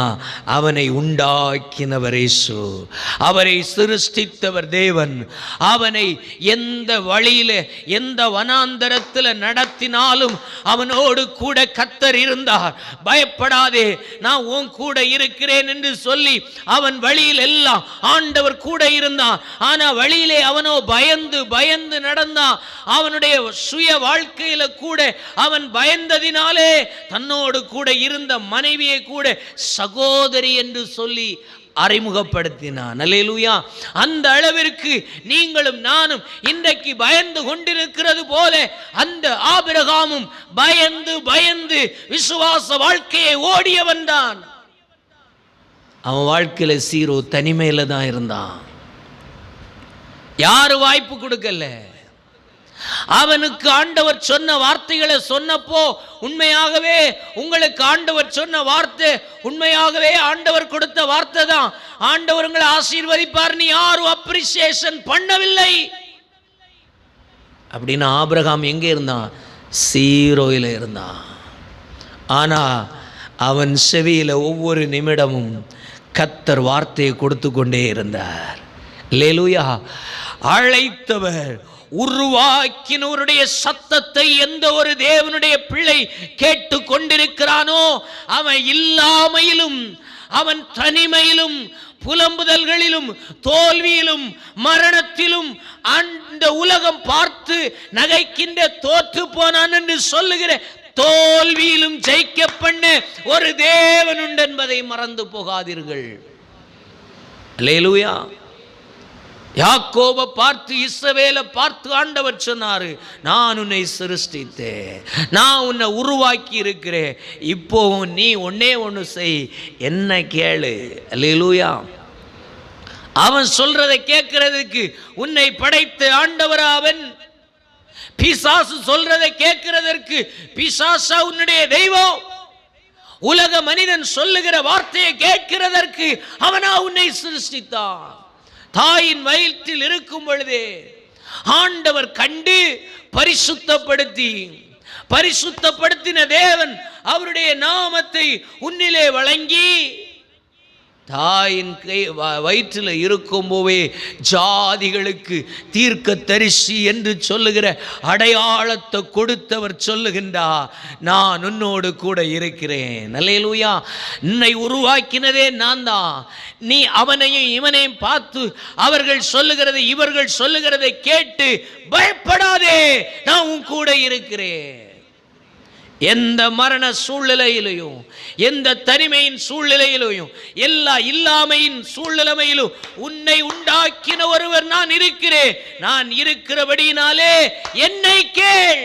அவனை உண்டாக்கினவர் இயேசு, அவரை சிருஷ்டித்தவர் தேவன். அவனை எந்த வழியில எந்த வனாந்தரத்தில் நடத்தினாலும் அவனோடு கூட கர்த்தர் இருந்தார். பயப்படாதே, நான் உன் கூட இருக்கிறேன் என்று சொல்லி அவன் வழியில் எல்லாம் ஆண்டவர் கூட இருந்தான். ஆனா வழியிலே அவனோ பயந்து பயந்து நடந்தான். அவனுடைய சுய வாழ்க்கையில கூட அவன் பயந்ததினாலே தன்னோடு கூட இருந்த மனைவியை கூட சகோதரி என்று சொல்லி அறிமுகப்படுத்தினான். அல்லேலூயா. அந்த அளவிற்கு நீங்களும் நானும் இன்றைக்கு பயந்து கொண்டிருக்கிறது போல அந்த ஆபிரகாமும் பயந்து பயந்து விசுவாச வாழ்க்கையை ஓடியவன் தான். அவன் வாழ்க்கையில சீரோ தனிமையில தான் இருந்தான். யாரு வாய்ப்பு கொடுக்கல. அவனுக்கு ஆண்டவர் சொன்ன வார்த்தைகளை சொன்னப்போ உண்மையாகவே உங்களுக்கு ஆண்டவர் சொன்ன வார்த்தை உண்மையாகவே ஆண்டவர் கொடுத்த வார்த்தை தான். ஆண்டவர் உங்களை ஆசீர்வதிப்பார், நீ யாரும் அப்ரிசியேஷன் பண்ணவில்லை அப்படின்னு ஆபிரகாம் எங்கே இருந்தான்? சீரோயில இருந்தான். ஆனா அவன் செவியில ஒவ்வொரு நிமிடமும் கர்த்தர் வார்த்தையை கொடுத்து கொண்டே இருந்தார். அல்லேலூயா. அழைத்தவர் உருவாக்கினவருடைய சத்தத்தை எந்த ஒரு தேவனுடைய பிள்ளை கேட்டு கொண்டிருக்கிறானோ அவன் இல்லாமையிலும், அவன் தனிமையிலும், புலம்புதல்களிலும், தோல்வியிலும், மரணத்திலும் அந்த உலகம் பார்த்து நகைக்கின்ற தோற்று போனான் என்று சொல்லுகிற தோல்வியிலும் ஜெயிக்க பண்ண ஒரு தேவன் உண்டு என்பதை மறந்து போகாதீர்கள். அல்லேலூயா. யாக்கோபை பார்த்து, இஸ்ரவேலை பார்த்து ஆண்டவர் சொன்னாரு, நான் உன்னை சிருஷ்டித்தேன், நான் உன்னை உருவாக்கி இருக்கிறேன், இப்போ நீ ஒன்னே ஒன்று செய், என்ன கேளு. அல்லேலூயா. அவன் சொல்றதை கேட்கிறதுக்கு உன்னை படைத்த ஆண்டவரா அவன்? பிசாசு சொல்றதை கேட்கிறதற்கு பிசாசா உன்னுடைய தெய்வம்? உலக மனிதன் சொல்லுகிற வார்த்தையை கேட்கிறதற்கு அவனா உன்னை சிருஷ்டித்தான்? தாயின் வயிற்றில் இருக்கும் பொழுதே ஆண்டவர் கண்டு பரிசுத்தப்படுத்தின தேவன் அவருடைய நாமத்தை உன்னிலே வழங்கி, தாயின் வயிற்றில் இருக்கும் போவே ஜாதிகளுக்கு தீர்க்கதரிசி என்று சொல்லுகிற அடையாளத்தை கொடுத்தவர் சொல்லுகின்றார், நான் உன்னோடு கூட இருக்கிறேன். அல்லேலூயா. உன்னை உருவாக்கினதே நான் தான். நீ அவனையும் இவனையும் பார்த்து அவர்கள் சொல்லுகிறதை இவர்கள் சொல்லுகிறதை கேட்டு பயப்படாதே, நான் உன் கூட இருக்கிறேன். எந்த மரண சூழ்நிலையிலையும், எந்த தனிமையின் சூழ்நிலையிலையும், எல்லா இல்லாமையின் சூழ்நிலையிலும் உன்னை உண்டாக்கின ஒருவர் நான் இருக்கிறேன். நான் இருக்கிறபடினாலே என்னை கேள்.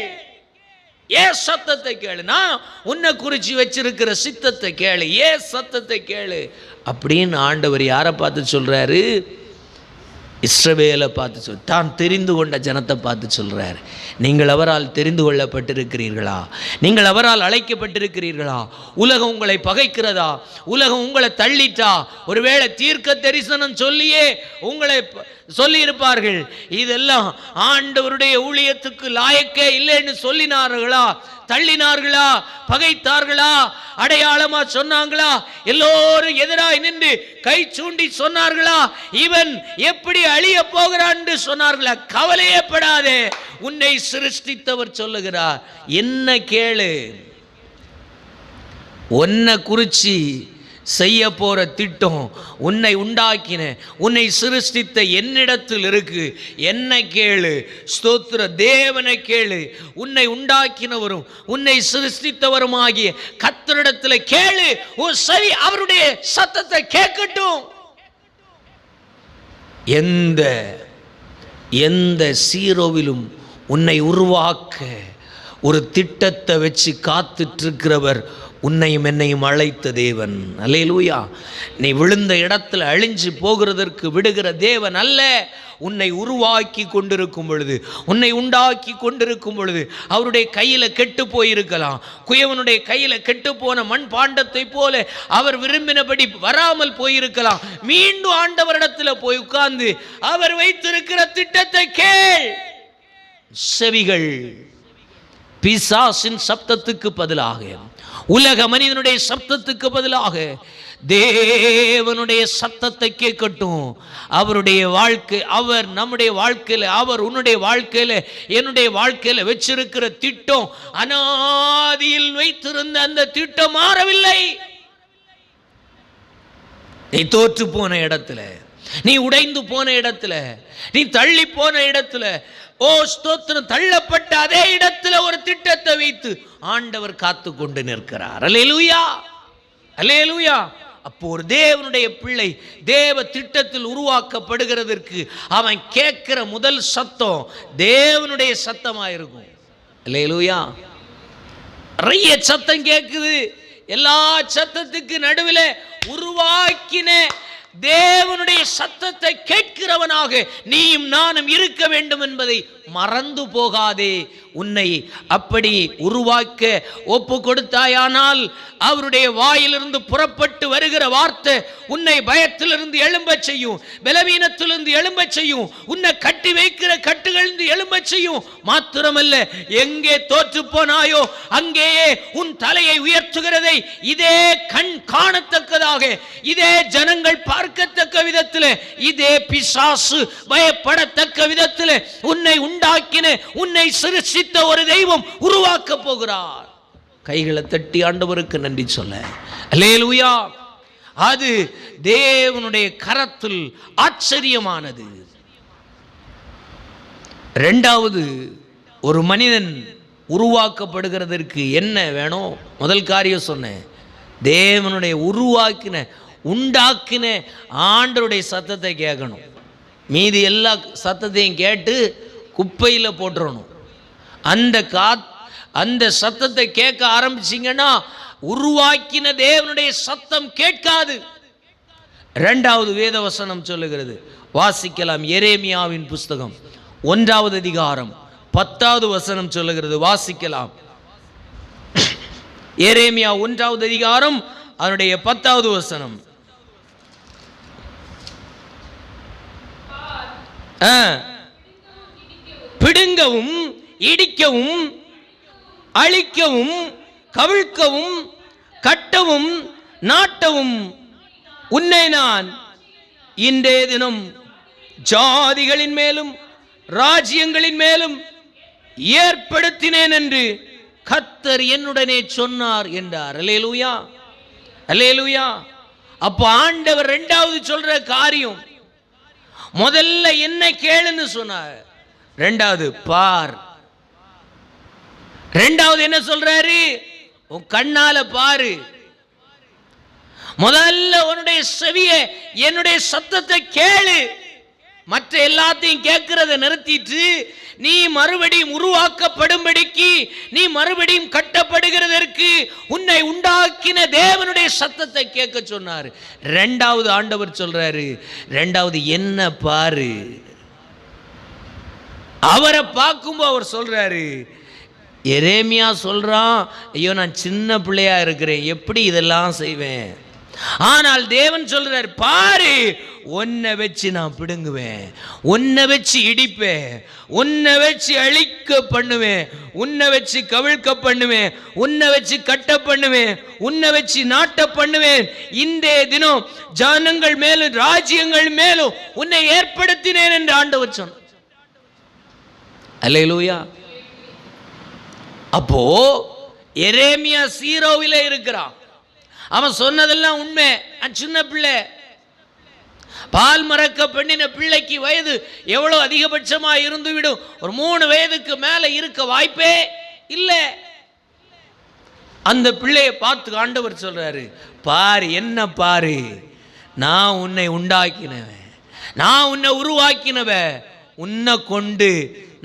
ஏன் சத்தத்தை கேளு. நான் உன்னை குறிச்சு வச்சிருக்கிற சித்தத்தை கேளு, ஏன் சத்தத்தை கேளு அப்படின்னு ஆண்டவர் யாரை பார்த்து சொல்றாரு? இஸ்ரவேலை பார்த்து தான் தெரிந்து கொண்ட ஜனத்தை பார்த்து சொல்றார். நீங்கள் அவரால் தெரிந்து கொள்ளப்பட்டிருக்கிறீர்களா? நீங்கள் அவரால் அழைக்கப்பட்டிருக்கிறீர்களா? உலகம் உங்களை பகைக்கிறதா? உலகம் உங்களை தள்ளிட்டா? ஒருவேளை தீர்க்க தரிசனம் சொல்லியே உங்களை சொல்லி இருப்பார்கள், இதெல்லாம் ஆண்டவருடைய ஊழியத்துக்கு லாயக்கே இல்லைன்னு சொல்லினார்களா? தள்ளினார்களா? பகைத்தார்களா? அடையாளமா சொன்னாங்களா? எல்லோரும் எதிராய் நின்று கை சூண்டி சொன்னார்களா? இவன் எப்படி அழிய போகிறான் என்று சொன்னார்களா? கவலையே படாதே, உன்னை சிருஷ்டித்தவர் சொல்லுகிறார், என்ன கேளு, உன்னை குறிச்சி செய்ய போற திட்டம், உன்னை உண்டாக்கின உன்னை சிருஷ்டித்த என்னிடத்தில் இருக்கு. என்ன கேளு, ஸ்தோத்திர தேவனை கேளு. உன்னை உண்டாக்கினவரும் உன்னை சிருஷ்டித்தவருமாகிய கர்த்தரிடத்தில் கேளு. உன் செவி அவருடைய சத்தத்தை கேட்கட்டும். எந்த சீரோவிலும் உன்னை உருவாக்க ஒரு திட்டத்தை வச்சு காத்துட்டு இருக்கிறவர் உன்னையும் என்னையும் அழைத்த தேவன். அல்லேலூயா. நீ விழுந்த இடத்துல அழிஞ்சு போகிறதற்கு விடுகிற தேவன் அல்ல. உன்னை உருவாக்கி கொண்டிருக்கும் பொழுது, உன்னை உண்டாக்கி கொண்டிருக்கும் பொழுது அவருடைய கையில் கெட்டு போயிருக்கலாம். குயவனுடைய கையில் கெட்டு போன மண் பாண்டத்தை போல அவர் விரும்பினபடி வராமல் போயிருக்கலாம். மீண்டும் ஆண்டவரிடத்தில் போய் உட்கார்ந்து அவர் வைத்திருக்கிற திட்டத்தை கேள். செவிகள் பிசாசின் சப்தத்துக்கு பதிலாக, உலக மனிதனுடைய சப்தத்துக்கு பதிலாக தேவனுடைய சத்தத்தை கேட்கட்டும். அவருடைய வாழ்க்கை, அவர் நம்முடைய வாழ்க்கையில், அவர் உன்னுடைய வாழ்க்கையில், என்னுடைய வாழ்க்கையில் வச்சிருக்கிற திட்டம், அனாதியில் வைத்திருந்த அந்த திட்டம் மாறவில்லை. நீ தோற்று போன இடத்துல, நீ உடைந்து போன இடத்துல, நீ தள்ளி போன இடத்துல, ஓ ஸ்தோத்திரம், தள்ளப்பட்ட அதே இடத்துல ஒரு திட்டத்தை வைத்து ஆண்டவர் காத்து கொண்டு நிற்கிறார். அல்லேலூயா, அல்லேலூயா. அப்போ ஒரு தேவனுடைய பிள்ளை தேவ திட்டத்தில் உருவாக்கப்படுகிறதற்கு அவன் கேட்கிற முதல் சத்தம் தேவனுடைய சத்தமாயிருக்கும். அல்லேலூயா. நிறைய சத்தம் கேட்குது. எல்லா சத்தத்துக்கு நடுவில் உருவாக்கின தேவனுடைய சத்தத்தை கேட்கிறவனாக நீயும் நானும் இருக்க வேண்டும் என்பதை மறந்து போகாதே. உன்னை அப்படி உருவாக்க ஒப்பு கொடுத்தாயானால் அவருடைய வாயிலிருந்து புறப்பட்டு வருகிற வார்த்தை உன்னை பயத்திலிருந்து எழும்பச் செய்யும், பலவீனத்திலிருந்து எழும்பச் செய்யும், உன்னை கட்டி வைக்கிற கட்டுகளிலிருந்து எழும்பச் செய்யும். மாத்திரமல்ல, எங்கே தோற்று போனாயோ அங்கேயே உன் தலையை உயர்த்துகிறதை இதே கண் காணத்தக்கதாக, இதே ஜனங்கள் பார்க்கத்தக்க விதத்தில், இதே பிசாசு பயப்படத்தக்க விதத்தில் உன்னை உண்டாக்கின, உன்னை சிருஷ்டித்த ஒரு தெய்வம் உருவாக்க போகிறார். கைகளை தட்டி ஆண்டவருக்கு நன்றி சொல்ல. அல்லேலூயா. அது தேவனுடைய கரத்தில் ஆச்சரியமானது. இரண்டாவது, ஒரு மனிதன் உருவாக்கப்படுகிறதற்கு என்ன வேணும்? முதல் காரியம் சொன்னேன், தேவனுடைய உருவாக்கின உண்டாக்கின ஆண்டவருடைய சத்தத்தை கேட்கணும். மீதி எல்லா சத்தத்தையும் கேட்டு குப்பையில் போட்டுறணும். அந்த சத்தத்தை கேட்க ஆரம்பிச்சிங்கன்னா உருவாக்கின தேவனுடைய சத்தம் கேட்காது. இரண்டாவது வேதவசனம் சொல்லுகிறது, வாசிக்கலாம். எரேமியாவின் புஸ்தகம் 1வது அதிகாரம் 10வது வசனம் சொல்லுகிறது, வாசிக்கலாம். எரேமியா 1வது அதிகாரம் அதனுடைய 10வது வசனம். பிடுங்கவும் இடிக்கவும் அழிக்கவும் கவிழ்க்கவும் கட்டவும் நாட்டவும் உன்னை நான் இன்றைய தினம் ஜாதிகளின் மேலும் ராஜ்யங்களின் மேலும் ஏற்படுத்தினேன் என்று கர்த்தர் என்னுடனே சொன்னார் என்றார். அல்லேலூயா, அல்லேலூயா. அப்ப ஆண்டவர் இரண்டாவது சொல்ற காரியம், முதல்ல என்ன கேளுன்னு சொன்னார், இரண்டாவது பார். இரண்டாவது என்ன சொல்றாரு? உன் கண்ணால பாரு. முதல்ல உன்னுடைய செவியை, என்னுடைய சத்தத்தை கேளு. மற்ற எல்லாத்தையும் கேட்கிறத நிறுத்திட்டு நீ மறுபடியும் உருவாக்கப்படும்படிக்கு, நீ மறுபடியும் கட்டப்படுகிறதற்கு உன்னை உண்டாக்கின தேவனுடைய சத்தத்தை கேட்க சொன்னார். இரண்டாவது ஆண்டவர் சொல்றாரு, இரண்டாவது என்ன பாரு. அவரை பார்க்கும்போது அவர் சொல்றாரு, எரேமியா சொல்றான், ஐயோ நான் சின்ன பிள்ளையா இருக்கிறேன், எப்படி இதெல்லாம் செய்வேன்? ஆனால் தேவன் சொல்றார், பாரு, உன்னை வச்சு நான் பிடுங்குவேன், உன்னை வச்சு இடிப்பேன், உன்னை வச்சு அழிக்க பண்ணுவேன், உன்னை வச்சு கவிழ்க்க பண்ணுவேன், உன்னை வச்சு கட்ட பண்ணுவேன், உன்னை வச்சு நாட்ட பண்ணுவேன். இந்த தினம் ஜனங்கள் மேலும் ராஜ்யங்கள் மேலும் உன்னை ஏற்படுத்தினேன் என்று ஆண்டவர் சொன்னார். அல்லேலூயா. அப்போ எரேமியா 0 இருக்கிறான். அவன் சொன்னதெல்லாம் உண்மை. சின்ன பிள்ளை, பால் மறக்க பண்ணின பிள்ளைக்கு வயது எவ்வளவு அதிகபட்சமா இருந்து விடும். ஒரு 3 வயதுக்கு மேல இருக்க வாய்ப்பே இல்லை. அந்த பிள்ளையை பார்த்து ஆண்டவர் சொல்றாரு, பாரு, என்ன பாரு, நான் உன்னை உண்டாக்கினவன், நான் உன்னை உருவாக்கினவன், உன்னை கொண்டு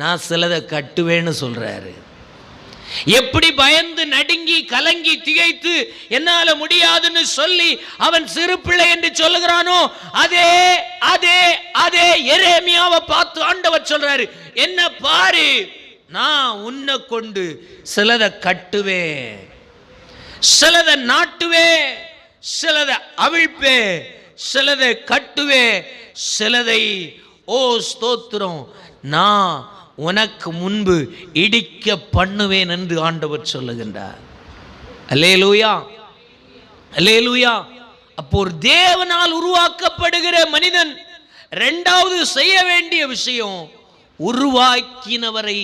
நான் சிலதை கட்டுவேன்னு சொல்றாரு. எப்படி பயந்து நடுங்கி கலங்கி திகைத்து என்னால முடியாதுன்னு சொல்லி அவன் சிறு பிள்ளை என்று சொல்லுகிறானோ, அதே அதே அதே எரேமியாவை பார்த்து ஆண்டவர் சொல்றாரு, என்ன பாரு, நான் உன்னை கொண்டு சிலதை கட்டுவேன், சிலதை நாட்டுவேன், சிலதை அவிழ்ப்பேன், சிலதை கட்டுவேன், சிலதை ஓ ஸ்தோத்திரம் நான் உனக்கு முன்பு இடிக்க பண்ணுவேன் என்று ஆண்டவர் சொல்லுகின்றார். அல்லேலூயா, அல்லேலூயா. அப்போ ஒரு தேவனால் உருவாக்கப்படுகிற மனிதன் இரண்டாவது செய்ய வேண்டிய விஷயம், உருவாக்கினவரை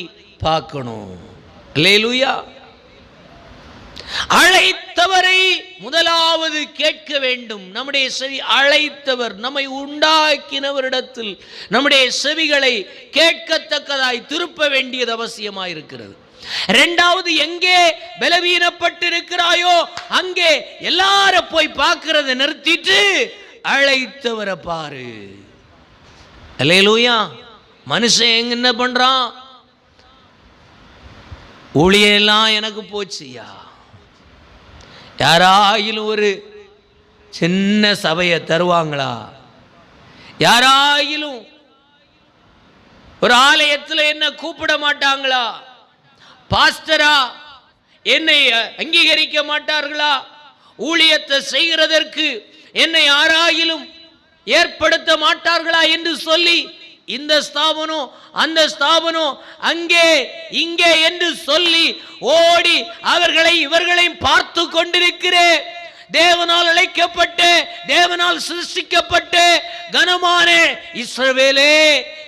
பார்க்கணும். அல்லேலூயா. அழைத்தவரை முதலாவது கேட்க வேண்டும். நம்முடைய செவி அழைத்தவர், நம்மை உண்டாக்கினவரிடத்தில் நம்முடைய செவிகளை கேட்கத்தக்கதாய் திருப்ப வேண்டியது அவசியமாயிருக்கிறது. இரண்டாவது, எங்கே பலவீனப்பட்டிருக்கிறாயோ அங்கே எல்லார போய் பார்க்கிறத நிறுத்திட்டு அழைத்தவரை பாரு. அல்லேலூயா. மனுஷன் என்ன பண்றான்? ஊழியெல்லாம் எனக்கு போச்சுயா, யாராயிலும் ஒரு சின்ன சபையை தருவாங்களா? யாராயிலும் ஒரு ஆலயத்தில் என்ன கூப்பிட மாட்டாங்களா? பாஸ்டரா என்னை அங்கீகரிக்க மாட்டார்களா? ஊழியத்தை செய்கிறதற்கு என்னை யாராயிலும் ஏற்படுத்த மாட்டார்களா என்று சொல்லி இந்த ஸ்தாபனம் அந்த ஸ்தாபனம் அங்கே இங்கே என்று சொல்லி ஓடி அவர்களை இவர்களையும் பார்த்து கொண்டிருக்கிறேன். தேவனால் அழைக்கப்பட்ட, தேவனால் சிருஷ்டிக்கப்பட்ட கனமான இஸ்ரவேலே,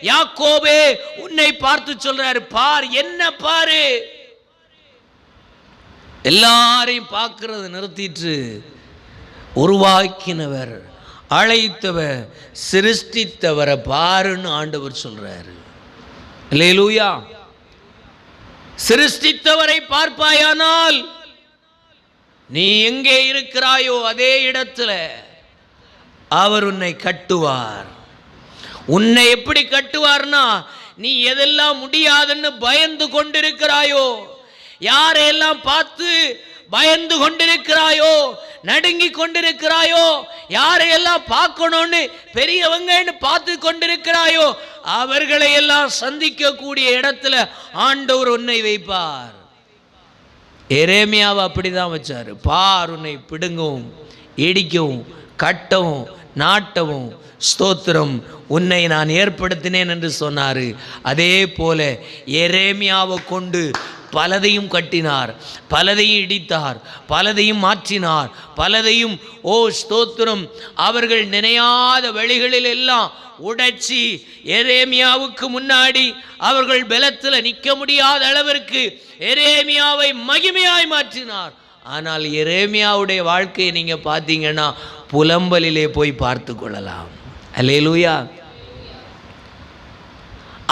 யாக்கோபே, உன்னை பார்த்து சொல்றாரு, பார், என்ன பாரு. எல்லாரையும் பார்க்கிறது நிறுத்திட்டு உருவாக்கினவர், அழைத்தவர், சிருஷ்டித்தவரை பாருன்னு ஆண்டவர் சொல்றாரு. அல்லேலூயா. சிருஷ்டித்தவரை பார்ப்பாயானால் நீ எங்கே இருக்கிறாயோ அதே இடத்துல அவர் உன்னை கட்டுவார். உன்னை எப்படி கட்டுவார்னா, நீ எதெல்லாம் முடியாதுன்னு பயந்து கொண்டிருக்கிறாயோ, யாரையெல்லாம் பார்த்து பயந்து கொண்டிருக்கிறாயோ, நடுங்கி கொண்டிருக்கிறாயோ, யாரையெல்லாம் பார்க்கணும்னு பெரியவங்கன்னு பார்த்து கொண்டிருக்கிறாயோ, அவர்களை எல்லாம் சந்திக்க கூடிய இடத்துல ஆண்டவர் உன்னை வைப்பார். எரேமியாவை அப்படிதான் வச்சாரு. பார், உன்னை பிடுங்கவும் இடிக்கவும் கட்டவும் நாட்டவும் ஸ்தோத்திரம் உன்னை நான் ஏற்படுத்தினேன் என்று சொன்னார். அதே போல எரேமியாவை கொண்டு பலதையும் கட்டினார், பலதையும் இடித்தார், பலதையும் மாற்றினார், பலதையும் ஓ ஸ்தோத்திரம் அவர்கள் நினையாத வழிகளில் எல்லாம் உடைச்சி எரேமியாவுக்கு முன்னாடி அவர்கள் பலத்தில் நிற்க முடியாத அளவிற்கு எரேமியாவை மகிமையாய் மாற்றினார். ஆனால் எரேமியாவுடைய வாழ்க்கையை நீங்க பார்த்தீங்கன்னா புலம்பலிலே போய் பார்த்து கொள்ளலாம். அல்லேலூயா.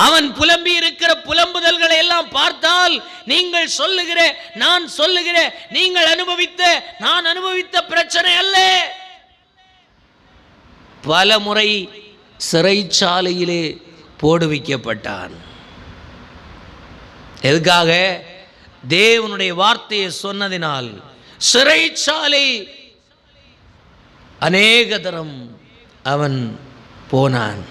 அவன் புலம்பி இருக்கிற புலம்புதல்களை எல்லாம் பார்த்தால் நீங்கள் சொல்லுகிற, நான் சொல்லுகிற, நீங்கள் அனுபவித்த, நான் அனுபவித்த பிரச்சனை அல்ல. பல முறை சிறைச்சாலையிலே போடுவிக்கப்பட்டான். எதுக்காக? தேவனுடைய வார்த்தையை சொன்னதினால். சிறைச்சாலை அநேக தரம் அவன் போனான்.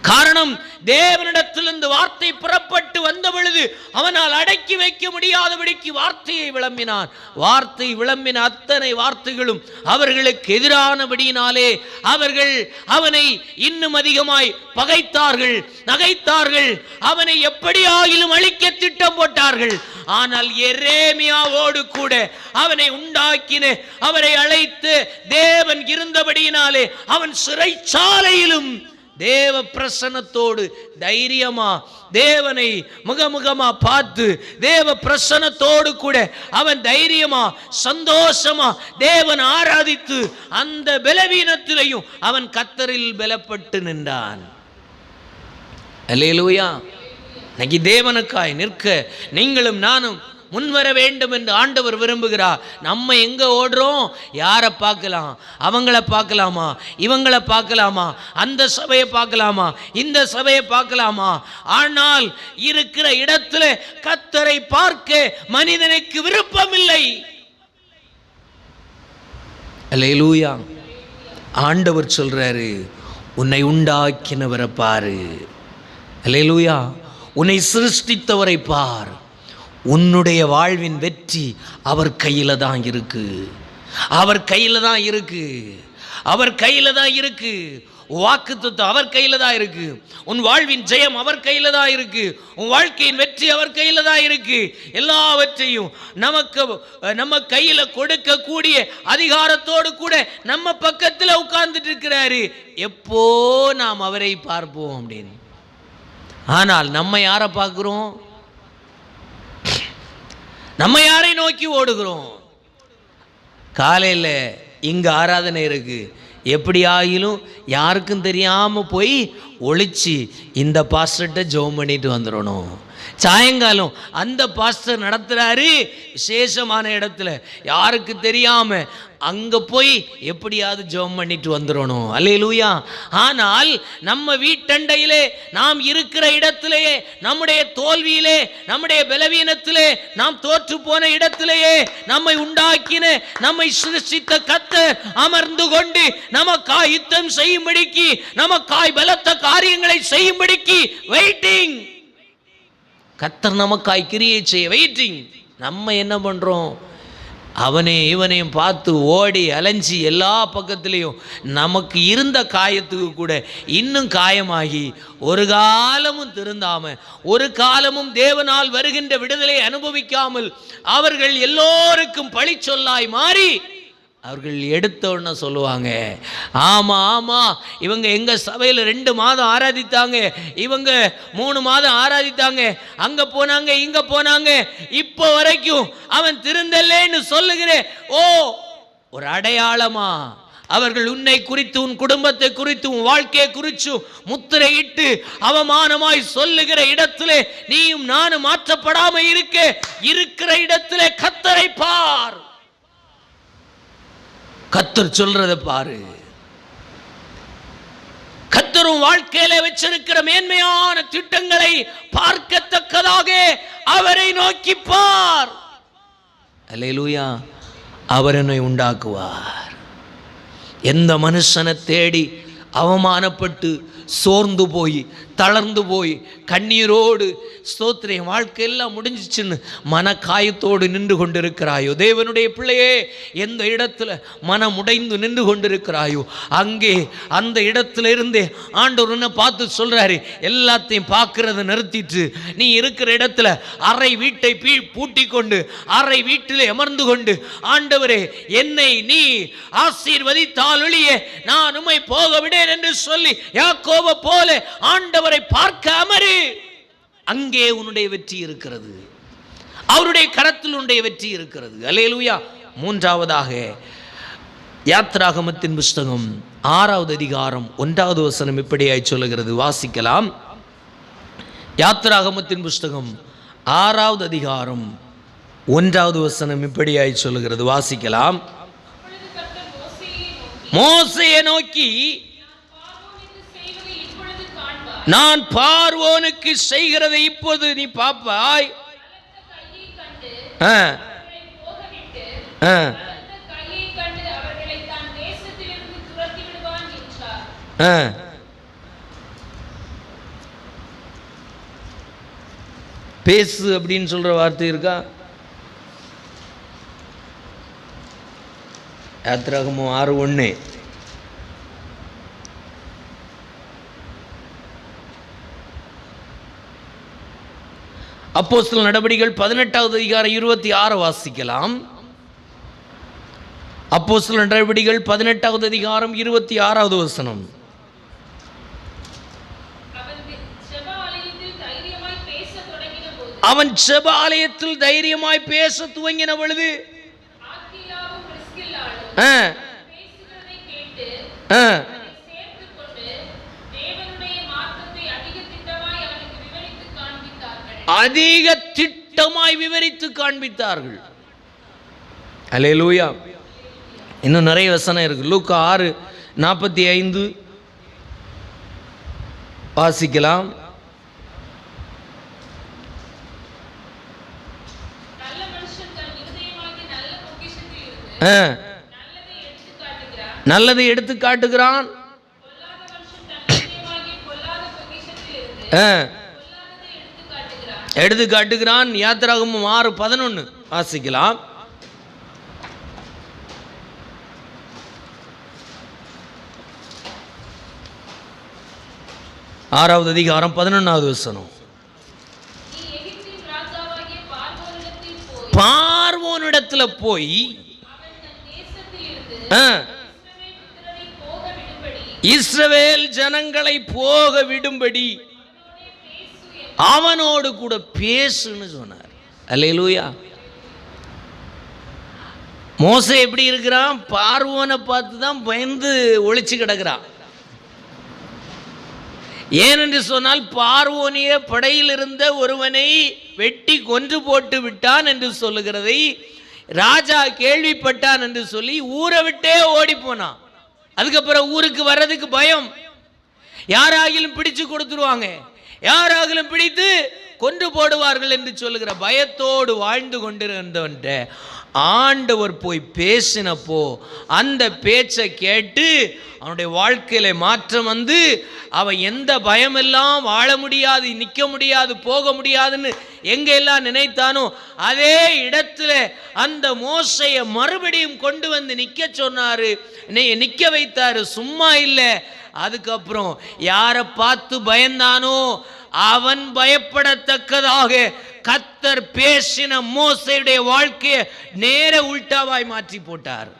காரணம், தேவனிடத்திலிருந்து வார்த்தை புறப்பட்டு வந்த பொழுது அவனால் அடக்கி வைக்க முடியாதபடிக்கு வார்த்தையை விளம்பினான். வார்த்தை விளம்பின அத்தனை வார்த்தைகளும் அவர்களுக்கு எதிரானபடியினாலே அவர்கள் அவனை இன்னும் அதிகமாய் பகைத்தார்கள், நகைத்தார்கள். அவனை எப்படியாகிலும் அழிக்க திட்டம் போட்டார்கள். ஆனால் எரேமியாவோடு கூட அவனை உண்டாக்கின அவரை அழைத்து தேவன் இருந்தபடியினாலே அவன் சிறைச்சாலையிலும் தேவ பிரசன்னத்தோடு தைரியமா தேவனை முகமுகமா பார்த்து தேவ பிரசன்னத்தோடு கூட அவன் தைரியமா சந்தோஷமா தேவன் ஆராதித்து அந்த பலவீனத்திலையும் அவன் கர்த்தரில் பலப்பட்டு நின்றான். அல்லேலூயா. இன்னைக்கு தேவனுக்காய் நிற்க நீங்களும் நானும் முன்வர வேண்டும் என்று ஆண்டவர் விரும்புகிறார். நம்ம எங்க ஓடுறோம்? யாரை பார்க்கலாம்? அவங்கள பார்க்கலாமா? இவங்கள பார்க்கலாமா? அந்த சபையை பார்க்கலாமா? இந்த சபையை பார்க்கலாமா? ஆனால் இருக்கிற இடத்துல கர்த்தரை பார்க்க மனிதனுக்கு விருப்பமில்லை. அல்லேலூயா. ஆண்டவர் சொல்றாரு, உன்னை உண்டாக்கினவரை பாரு. அல்லேலூயா. உன்னை சிருஷ்டித்தவரை பார். உன்னுடைய வாழ்வின் வெற்றி அவர் கையில தான் இருக்கு. அவர் கையில தான் இருக்கு. அவர் கையில தான் இருக்கு. வாக்குத்தத்தம் அவர் கையில தான் இருக்கு. உன் வாழ்வின் ஜெயம் அவர் கையில தான் இருக்கு. உன் வாழ்க்கையின் வெற்றி அவர் கையில தான் இருக்கு. எல்லாவற்றையும் நம்ம கையில கொடுக்கக்கூடிய அதிகாரத்தோடு கூட நம்ம பக்கத்தில் உட்கார்ந்துட்டு இருக்கிறாரு. எப்போ நாம் அவரை பார்ப்போம் அப்படின்னு. ஆனால் நம்ம யாரை பார்க்கிறோம்? நம்ம யாரை நோக்கி ஓடுகிறோம்? காலையில் இங்கே ஆராதனை இருக்கு, எப்படி ஆகிலும் யாருக்கும் தெரியாமல் போய் ஒளிச்சு இந்த பாஸ்டர்கிட்ட ஜெபம் பண்ணிட்டு வந்துடணும். சாயங்காலம் அந்த பாஸ்டர் நடத்துகிறாரு விசேஷமான இடத்துல, யாருக்கு தெரியாம அங்கே போய் எப்படியாவது ஜெபம் பண்ணிட்டு வந்துடணும். அல்லேலூயா. ஆனால் நம்ம வீட்டண்டையிலே நாம் இருக்கிற இடத்திலேயே நம்முடைய தோல்வியிலே நம்முடைய பலவீனத்திலே நாம் தோற்று போன இடத்திலேயே நம்மை உண்டாக்கின நம்மை சிருஷ்டித்த கர்த்தர் அமர்ந்து கொண்டு நமக்காய் யுத்தம் செய்யும்படிக்கு நமக்காய் பலத்த காரியங்களை செய்யும்படிக்கு வெயிட்டிங். கர்த்தர் நமக்காய் கிரியை செய்ய வெயிட்டிங். நம்ம என்ன பண்றோம்? அவனே இவனையும் பார்த்து ஓடி அலைஞ்சி எல்லா பக்கத்துலேயும் நமக்கு இருந்த காயத்துக்கு கூட இன்னும் காயமாகி ஒரு காலமும் திருந்தாம ஒரு காலமும் தேவனால் வருகின்ற விடுதலை அனுபவிக்காமல் அவர்கள் எல்லோருக்கும் பழி சொல்லாய் மாறி அவர்கள் எடுத்தோன்னு சொல்லுவாங்க, ஆமாம் ஆமாம் இவங்க எங்கள் சபையில் 2 மாதம் ஆராதித்தாங்க, இவங்க 3 மாதம் ஆராதித்தாங்க, அங்கே போனாங்க இங்கே போனாங்க, இப்போ வரைக்கும் அவன் திருந்தல்லேன்னு சொல்லுகிறேன். ஓ, ஒரு அடையாளமா அவர்கள் உன்னை குறித்து உன் குடும்பத்தை குறித்து உன் வாழ்க்கையை குறித்து முத்திரையிட்டு அவமானமாய் சொல்லுகிற இடத்திலே நீயும் நானும் மாற்றப்படாமல் இருக்கிற இடத்திலே கர்த்தரை பார். கர்த்தர் சொல்றதை பாரு. கர்த்தரும் வாழ்க்கையில வச்சிருக்கிற மேன்மையான திட்டங்களை பார்க்கத்தக்கதாக அவரை நோக்கி பார். அல்லேலூயா. அவர் என்னை உண்டாக்குவார். எந்த மனுஷனை தேடி அவமானப்பட்டு சோர்ந்து போய் தளர்ந்து போய் கண்ணீரோடு ஸ்தோத்திரம் வாழ்க்கையெல்லாம் முடிஞ்சிச்சுன்னு மனக்காயத்தோடு நின்று கொண்டிருக்கிறாயோ, தேவனுடைய பிள்ளையே, எந்த இடத்துல மனம் உடைந்து நின்று கொண்டிருக்கிறாயோ அங்கே அந்த இடத்துல இருந்தே ஆண்டவர் உன்னை பார்த்து சொல்றாரு, எல்லாத்தையும் பார்க்கறத நிறுத்திட்டு நீ இருக்கிற இடத்துல அறை வீட்டை பூட்டி கொண்டு அறை வீட்டிலே அமர்ந்து கொண்டு, ஆண்டவரே என்னை நீ ஆசீர்வதித்தால் ஒழிய நான் உம்மை போக விடேன் என்று சொல்லி யாக்கோபை போல ஆண்டவரை பார்க்க அமரு. அங்கே உன்னுடைய வெற்றி இருக்கிறது. அவருடைய கரத்தில் உன்னுடைய வெற்றி இருக்கிறது. அல்லேலூயா. 3ஆவதாக யாத்ராகமத்தின் புஸ்தகம் 6வது அதிகாரம் 1வது வசனம் இப்படியாய் சொல்லுகிறது. வாசிக்கலாம். யாத்ராகமத்தின் புஸ்தகம் 6வது அதிகாரம் 1வது வசனம் இப்படியாய் சொல்லுகிறது. வாசிக்கலாம். மோசேயை நோக்கி, நான் பார்வோனுக்கு செய்கிறதை இப்போது நீ பாப்பாய். பேசு அப்படின்னு சொல்கிற வார்த்தை இருக்கா? யாத்திராகமம் 6:1. அப்போஸ்தலர் நடபடிகள் 18வது அதிகாரம் 26 வாசிக்கலாம். அப்போஸ்தலர் நடபடிகள் 18வது அதிகாரம் 26வது வசனம். அவன் ஜெப ஆலயத்தில் தைரியமாய் பேச துவங்கின பொழுது அதிக திட்டமாய் விவரித்து காண்பித்தார்கள். அல்லேலூயா. இன்னும் நிறைய வசனம் இருக்கு. லூக்கா 6:45 வாசிக்கலாம். நல்லதை எடுத்து காட்டுகிறான், எடுத்து காட்டுகிறான். யாத்திராகமம் 6:11 வாசிக்கலாம். ஆறாவது அதிகாரம் 11வது வசனம். பார்வோனிடத்துல போய் இஸ்ரவேல் ஜனங்களை போக விடும்படி அவனோடு கூட பேசுன்னு சொன்னார். அல்லேலூயா. மோசே எப்படி இருக்கிறான்? பார்வோனை பார்த்து தான் பயந்து ஒளிச்சு கிடக்கிறான். ஏனென்று சொன்னால் பார்வோனிய படையில் இருந்த ஒருவனை வெட்டி கொன்று போட்டு விட்டான் என்று சொல்லுகிறதை ராஜா கேள்விப்பட்டான் என்று சொல்லி ஊரை விட்டே ஓடி போனான். அதுக்கப்புறம் ஊருக்கு வர்றதுக்கு பயம். யாராகிலும் பிடிச்சு கொடுத்துருவாங்க, யாராகிலும் பிடித்து கொன்று போடுவார்கள் என்று சொல்லுகிற பயத்தோடு வாழ்ந்து கொண்டிருந்தவன்ட்ட ஆண்டவர் போய் பேசினப்போ அந்த பேச்சை கேட்டு அவனுடைய வாழ்க்கையில மாற்றம் வந்து அவன் எந்த பயமெல்லாம் வாழ முடியாது, நிற்க முடியாது, போக முடியாதுன்னு எங்கெல்லாம் நினைத்தானோ அதே இடத்துல அந்த மோசையை மறுபடியும் கொண்டு வந்து நிற்க சொன்னாரு, நிற்க வைத்தாரு. சும்மா இல்லை. அதுக்கப்புறம் யாரை பார்த்து பயந்தானோ அவன் பயப்படத்தக்கதாக கர்த்தர் பேசின மோசேயுடைய வாழ்க்கையை நேர உல்டாவாய் மாற்றி போட்டார்.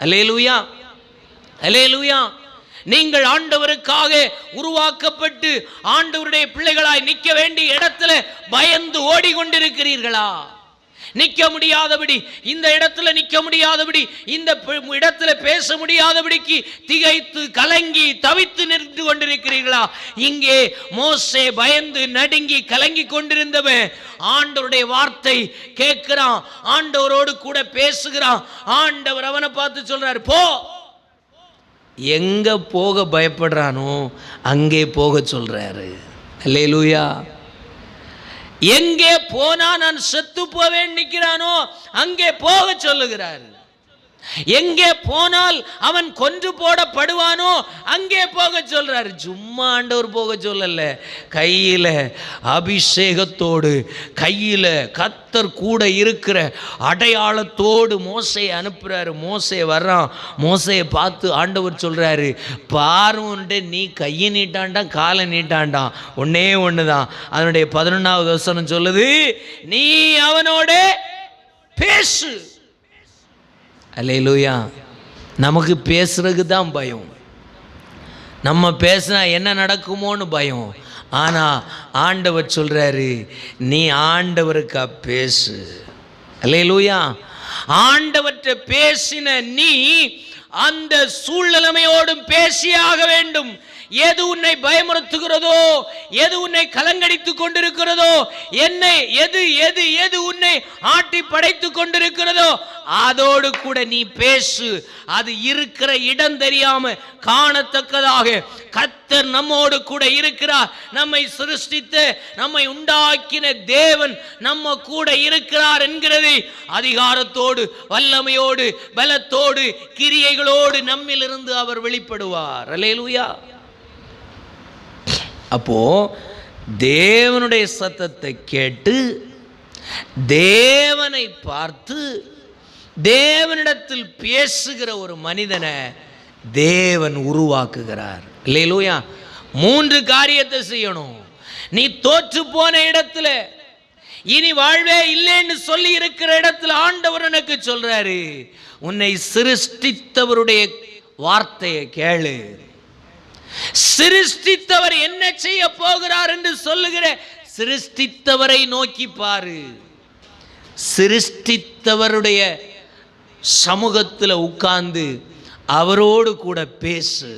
அல்லேலூயா, அல்லேலூயா. நீங்கள் ஆண்டவருக்காக உருவாக்கப்பட்டு ஆண்டவருடைய பிள்ளைகளாய் நிற்க வேண்டிய இடத்துல பயந்து ஓடிக்கொண்டிருக்கிறீர்களா? நிற்க முடியாதபடி, இந்த இடத்துல நிற்க முடியாதபடி, இந்த இடத்துல பேச முடியாதபடிக்கு திகைத்து கலங்கி தவித்து நின்று கொண்டிருக்கிறீர்களா? இங்கே மோசே பயந்து நடுங்கி கலங்கி கொண்டிருந்தவன் ஆண்டவருடைய வார்த்தை கேட்கிறான், ஆண்டவரோடு கூட பேசுகிறான். ஆண்டவர் அவனை பார்த்து சொல்றாரு, போ. எங்க போக பயப்படுறானோ அங்கே போக சொல்றாரு. அல்லேலூயா. எங்கே போனா நான் செத்து போவேன் நிற்கிறானோ அங்கே போக சொல்லுகிறார். எங்கே போனால் அவன் கொன்று போடப்படுவானோ அங்கே போக சொல்றாரு. சும்மா ஆண்டவர் போக சொல்லல, கையில அபிஷேகத்தோடு, கையில கர்த்தர் கூட இருக்கிற அடையாளத்தோடு மோசையை அனுப்புறாரு. மோசே வர்றான். மோசையை பார்த்து ஆண்டவர் சொல்றாரு, பார்வோன்ட்டு நீ கையை நீட்டாண்டா காலை நீட்டாண்டான், ஒன்னே ஒண்ணுதான். அதனுடைய 11வது வசனம் சொல்லுது, நீ அவனோட பேசு. அல்லேலூயா. நமக்கு பேசுறதுக்கு தான் பயம். நம்ம பேசினா என்ன நடக்குமோன்னு பயம். ஆனால் ஆண்டவர் சொல்றாரு, நீ ஆண்டவருக்கா பேசு. அல்லேலூயா. ஆண்டவற்றை பேசின நீ அந்த சூழ்நிலைமையோடும் பேசியாக வேண்டும். எது உன்னை பயமுறுத்துகிறதோ, எது உன்னை கலங்கடித்துக் கொண்டிருக்கிறதோ, என்னை எது எது எது உன்னை ஆட்டி படைத்து கொண்டிருக்கிறதோ அதோடு கூட நீ பேசு. அது இருக்கிற இடம் தெரியாம காணத்தக்கதாக கர்த்தர் நம்மோடு கூட இருக்கிறார். நம்மை சிருஷ்டித்து நம்மை உண்டாக்கின தேவன் நம்ம கூட இருக்கிறார் என்கிறது அதிகாரத்தோடு, வல்லமையோடு, பலத்தோடு, கிரியைகளோடு நம்மிலிருந்து அவர் வெளிப்படுவார். அல்லேலூயா. அப்போ தேவனுடைய சத்தத்தை கேட்டு தேவனை பார்த்து தேவனிடத்தில் பேசுகிற ஒரு மனிதனை தேவன் உருவாக்குகிறார். அல்லேலூயா. 3 காரியத்தை செய்யணும். நீ தோற்று போன இடத்துல, இனி வாழ்வே இல்லைன்னு சொல்லி இருக்கிற இடத்துல ஆண்டவர் எனக்கு சொல்றாரு, உன்னை சிருஷ்டித்தவருடைய வார்த்தையை கேளு. சிருஷ்டித்தவர் என்ன செய்ய போகிறார் என்று சொல்லுகிற சிருஷ்டித்தவரை நோக்கி பாரு. சிருஷ்டித்தவருடைய சமூகத்தில் உட்கார்ந்து அவரோடு கூட பேசு.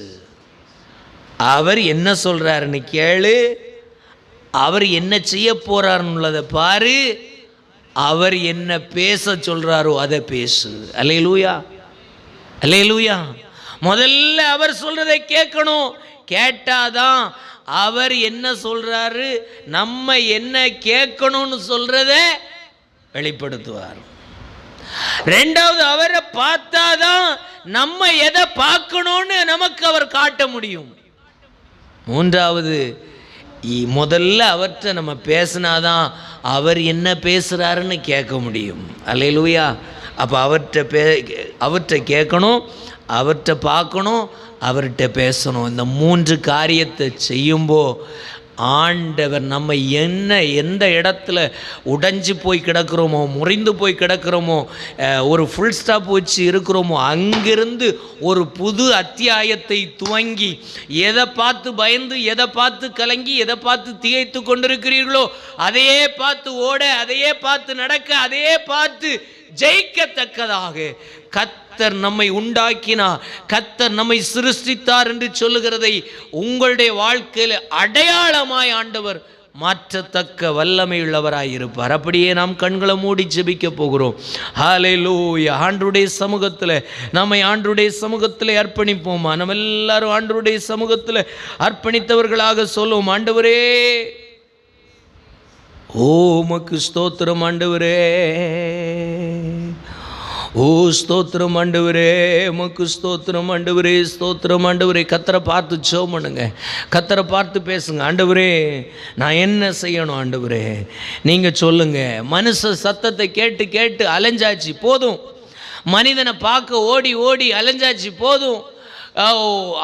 அவர் என்ன சொல்றாருன்னு கேளு. அவர் என்ன செய்ய போறாருன்னு பாரு. அவர் என்ன பேச சொல்றாரோ அதை பேசு. அல்லேலூயா, அல்லேலூயா. முதல்ல அவர் சொல்றதை கேட்கணும். கேட்டாதான் அவர் என்ன சொல்றாரு, நம்ம என்ன கேட்கணும்னு சொல்றத வெளிப்படுத்துவார். 2வது, அவரை பார்த்தாதான் நம்ம எதை பார்க்கணும்னு நமக்கு அவர் காட்ட முடியும். 3வது, முதல்ல அவர்கிட்ட நம்ம பேசினாதான் அவர் என்ன பேசுறாருன்னு கேட்க முடியும். அல்லேலூயா. அப்போ அவர்கிட்ட கேட்கணும், அவர்கிட்ட பார்க்கணும், அவர்கிட்ட பேசணும். இந்த 3 காரியத்தை செய்யும்போ ஆண்டவர் நம்ம எந்த இடத்துல உடைஞ்சு போய் கிடக்கிறோமோ, முறிந்து போய் கிடக்கிறோமோ, ஒரு ஃபுல் ஸ்டாப் வச்சு இருக்கிறோமோ, அங்கிருந்து ஒரு புது அத்தியாயத்தை துவங்கி, எதை பார்த்து பயந்து, எதை பார்த்து கலங்கி, எதை பார்த்து திகைத்து கொண்டிருக்கிறீர்களோ அதையே பார்த்து ஓட, அதையே பார்த்து நடக்க, அதையே பார்த்து ஜெயிக்கத்தக்கதாக கர்த்தர் நம்மை உண்டாக்கினார், கர்த்தர் நம்மை சிருஷ்டித்தார் என்று சொல்லுகிறதை உங்களுடைய வாழ்க்கையில் அடையாளமாய் ஆண்டவர் மாற்றத்தக்க வல்லமை உள்ளவராய் இருப்பார். அப்படியே நாம் கண்களை மூடி ஜெபிக்க போகிறோம். ஹல்லேலூயா. ஆண்டவருடைய சமூகத்தில் நம்மை ஆண்டவருடைய சமூகத்தில் அர்ப்பணிப்போமா? நம்ம எல்லாரும் ஆண்டவருடைய சமூகத்தில் அர்ப்பணித்தவர்களாக சொல்லுவோம். ஆண்டவரே, ஓ உமக்கு ஸ்தோத்திரம் ஆண்டவரே, ஓ ஸ்தோத்திரம் ஆண்டவரே, உமக்கு ஸ்தோத்திரம் ஆண்டவரே, ஸ்தோத்திரம் ஆண்டவரே. கர்த்தரை பார்த்து ஜெபம் பண்ணுங்க, கர்த்தரை பார்த்து பேசுங்க. ஆண்டவரே, நான் என்ன செய்யணும் ஆண்டவரே, நீங்கள் சொல்லுங்க. மனுஷ சத்தத்தை கேட்டு கேட்டு அலைஞ்சாச்சு போதும். மனிதனை பார்க்க ஓடி ஓடி அலைஞ்சாச்சு போதும்.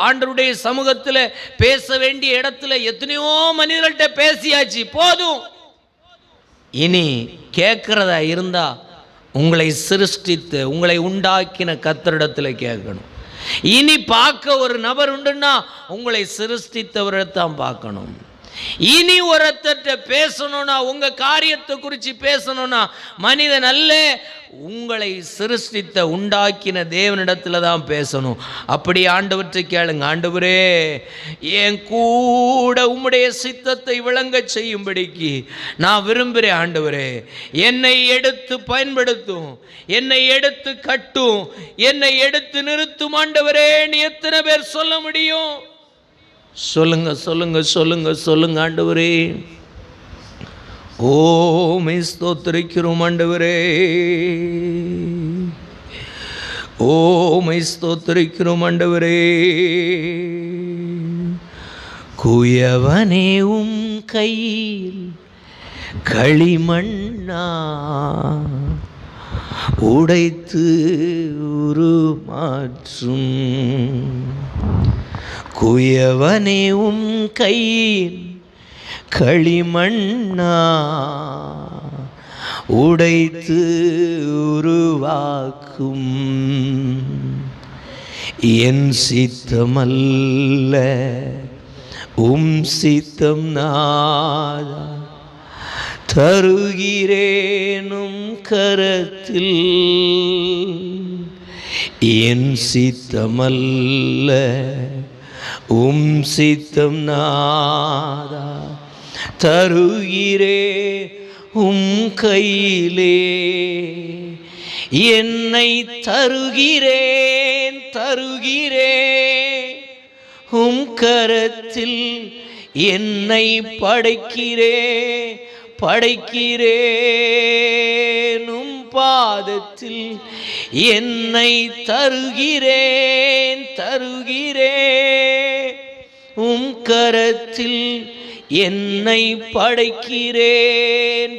ஆண்டவருடைய சமூகத்தில் பேச வேண்டிய இடத்துல எத்தனையோ மனிதர்கள்ட்ட பேசியாச்சு போதும். இனி கேட்கிறதா இருந்தா உங்களை சிருஷ்டித்து உங்களை உண்டாக்கின கர்த்தரிடத்தில் கேட்கணும். இனி பார்க்க ஒரு நபர் உண்டுன்னா உங்களை சிருஷ்டித்தவரை தான் பார்க்கணும். இனி ஒருத்தட்ட பேசணும்னா, உங்க காரியத்தை குறித்து பேசணும்னா மனிதன் அல்ல, உங்களை சிருஷ்டித்த உண்டாக்கின தேவனிடத்துல தான் பேசணும். அப்படி ஆண்டவற்றை கேளுங்க. ஆண்டவரே, என் கூட உம்முடைய சித்தத்தை விளங்க செய்யும்படிக்கு நான் விரும்புகிறேன். ஆண்டவரே, என்னை எடுத்து பயன்படுத்தும், என்னை எடுத்து கட்டும், என்னை எடுத்து நிறுத்தும். ஆண்டவரே, நீ எத்தனை பேர் சொல்ல முடியும்? சொல்லுங்க சொல்லுங்க சொல்லுங்க சொல்லுங்க. ஆண்டவரே, ஓமை ஸ்தோத்திரிக்கிறோம் ஆண்டவரே, ஓமை ஸ்தோத்திரிக்கிறோம் ஆண்டவரே. குயவனே, உம் கையில் களிமண்ணா உடைத்து உருமாற்றும். குயவனே, உம் கையில் களிமண்ணா உடைத்து உருவாக்கும். என் சித்தமல்ல உம் சித்தம் நாதா, தருகிறேனும் கரத்தில். என் சித்தமல்ல உம் சித்தம் நாதா, தருகிறே உம் கையிலே. என்னை தருகிறேன் தருகிறேன் உம் கரத்தில். என்னை படைக்கிறேன் படைக்கிறேன் உம் பாதத்தில். என்னை தருகிறேன் தருகிறேன் உம் கரத்தில். என்னை படைக்கிறேன்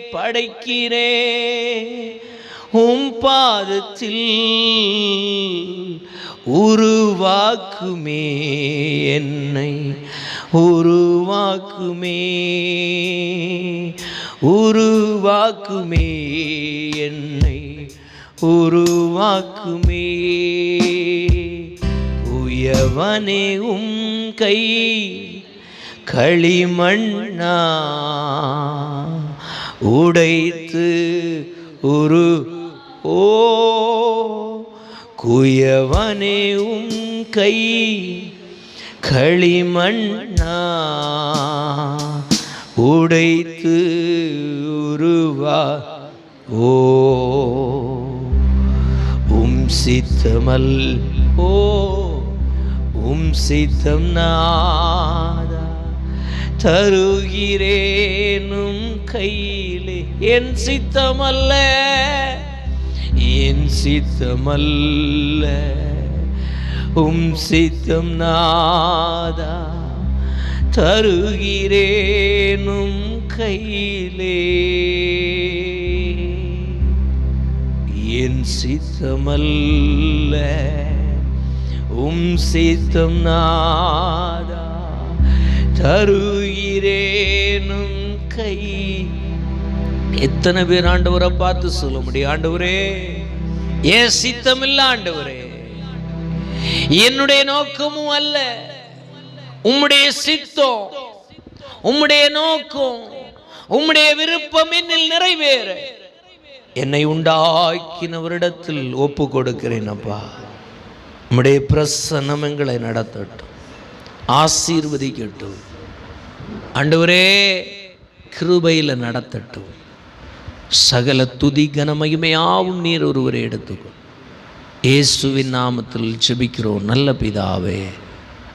உம் பாதத்தில் உருவாக்குமே, என்னை உருவாக்குமே என்னை உருவாக்குமே. உயவனே உம் கை களிமண்ணா உடைத்து குயவனே உம் கை களிமண்ணா உடைத்து உம் சித்தமல் உம் சித்தம் நாதா தருகிறேனும் கையிலே. என் சித்தமல்ல உம் சித்தம் நாதா தருகிறேனும் கையிலே. என் சித்தமல்ல உம் சித்தம் நாதா தருகிறேனும் கை. எத்தனை பேர் ஆண்டவரை பார்த்து சொல்ல முடியும், ஆண்டவரே ஏன் சித்தம் இல்ல, ஆண்டவரே என்னுடைய நோக்கமும் அல்ல, உம்முடைய சித்தம், உம்முடைய நோக்கம், உம்முடைய விருப்பம் என்னில் நிறைவேற என்னை உண்டாக்கினவரிடத்தில் ஒப்பு கொடுக்கிறேன். அப்பா உம்முடைய பிரசன்னம் எங்களை நடத்தட்டும், ஆசீர்வதிக்கட்டும். ஆண்டவரே கிருபையில் நடத்தட்டும். சகல துதி கன மகிமையாவும் நீர் ஒருவரை எடுத்துக்கொள். இயேசுவின் நாமத்தில் ஜெபிக்கிறோம் நல்ல பிதாவே.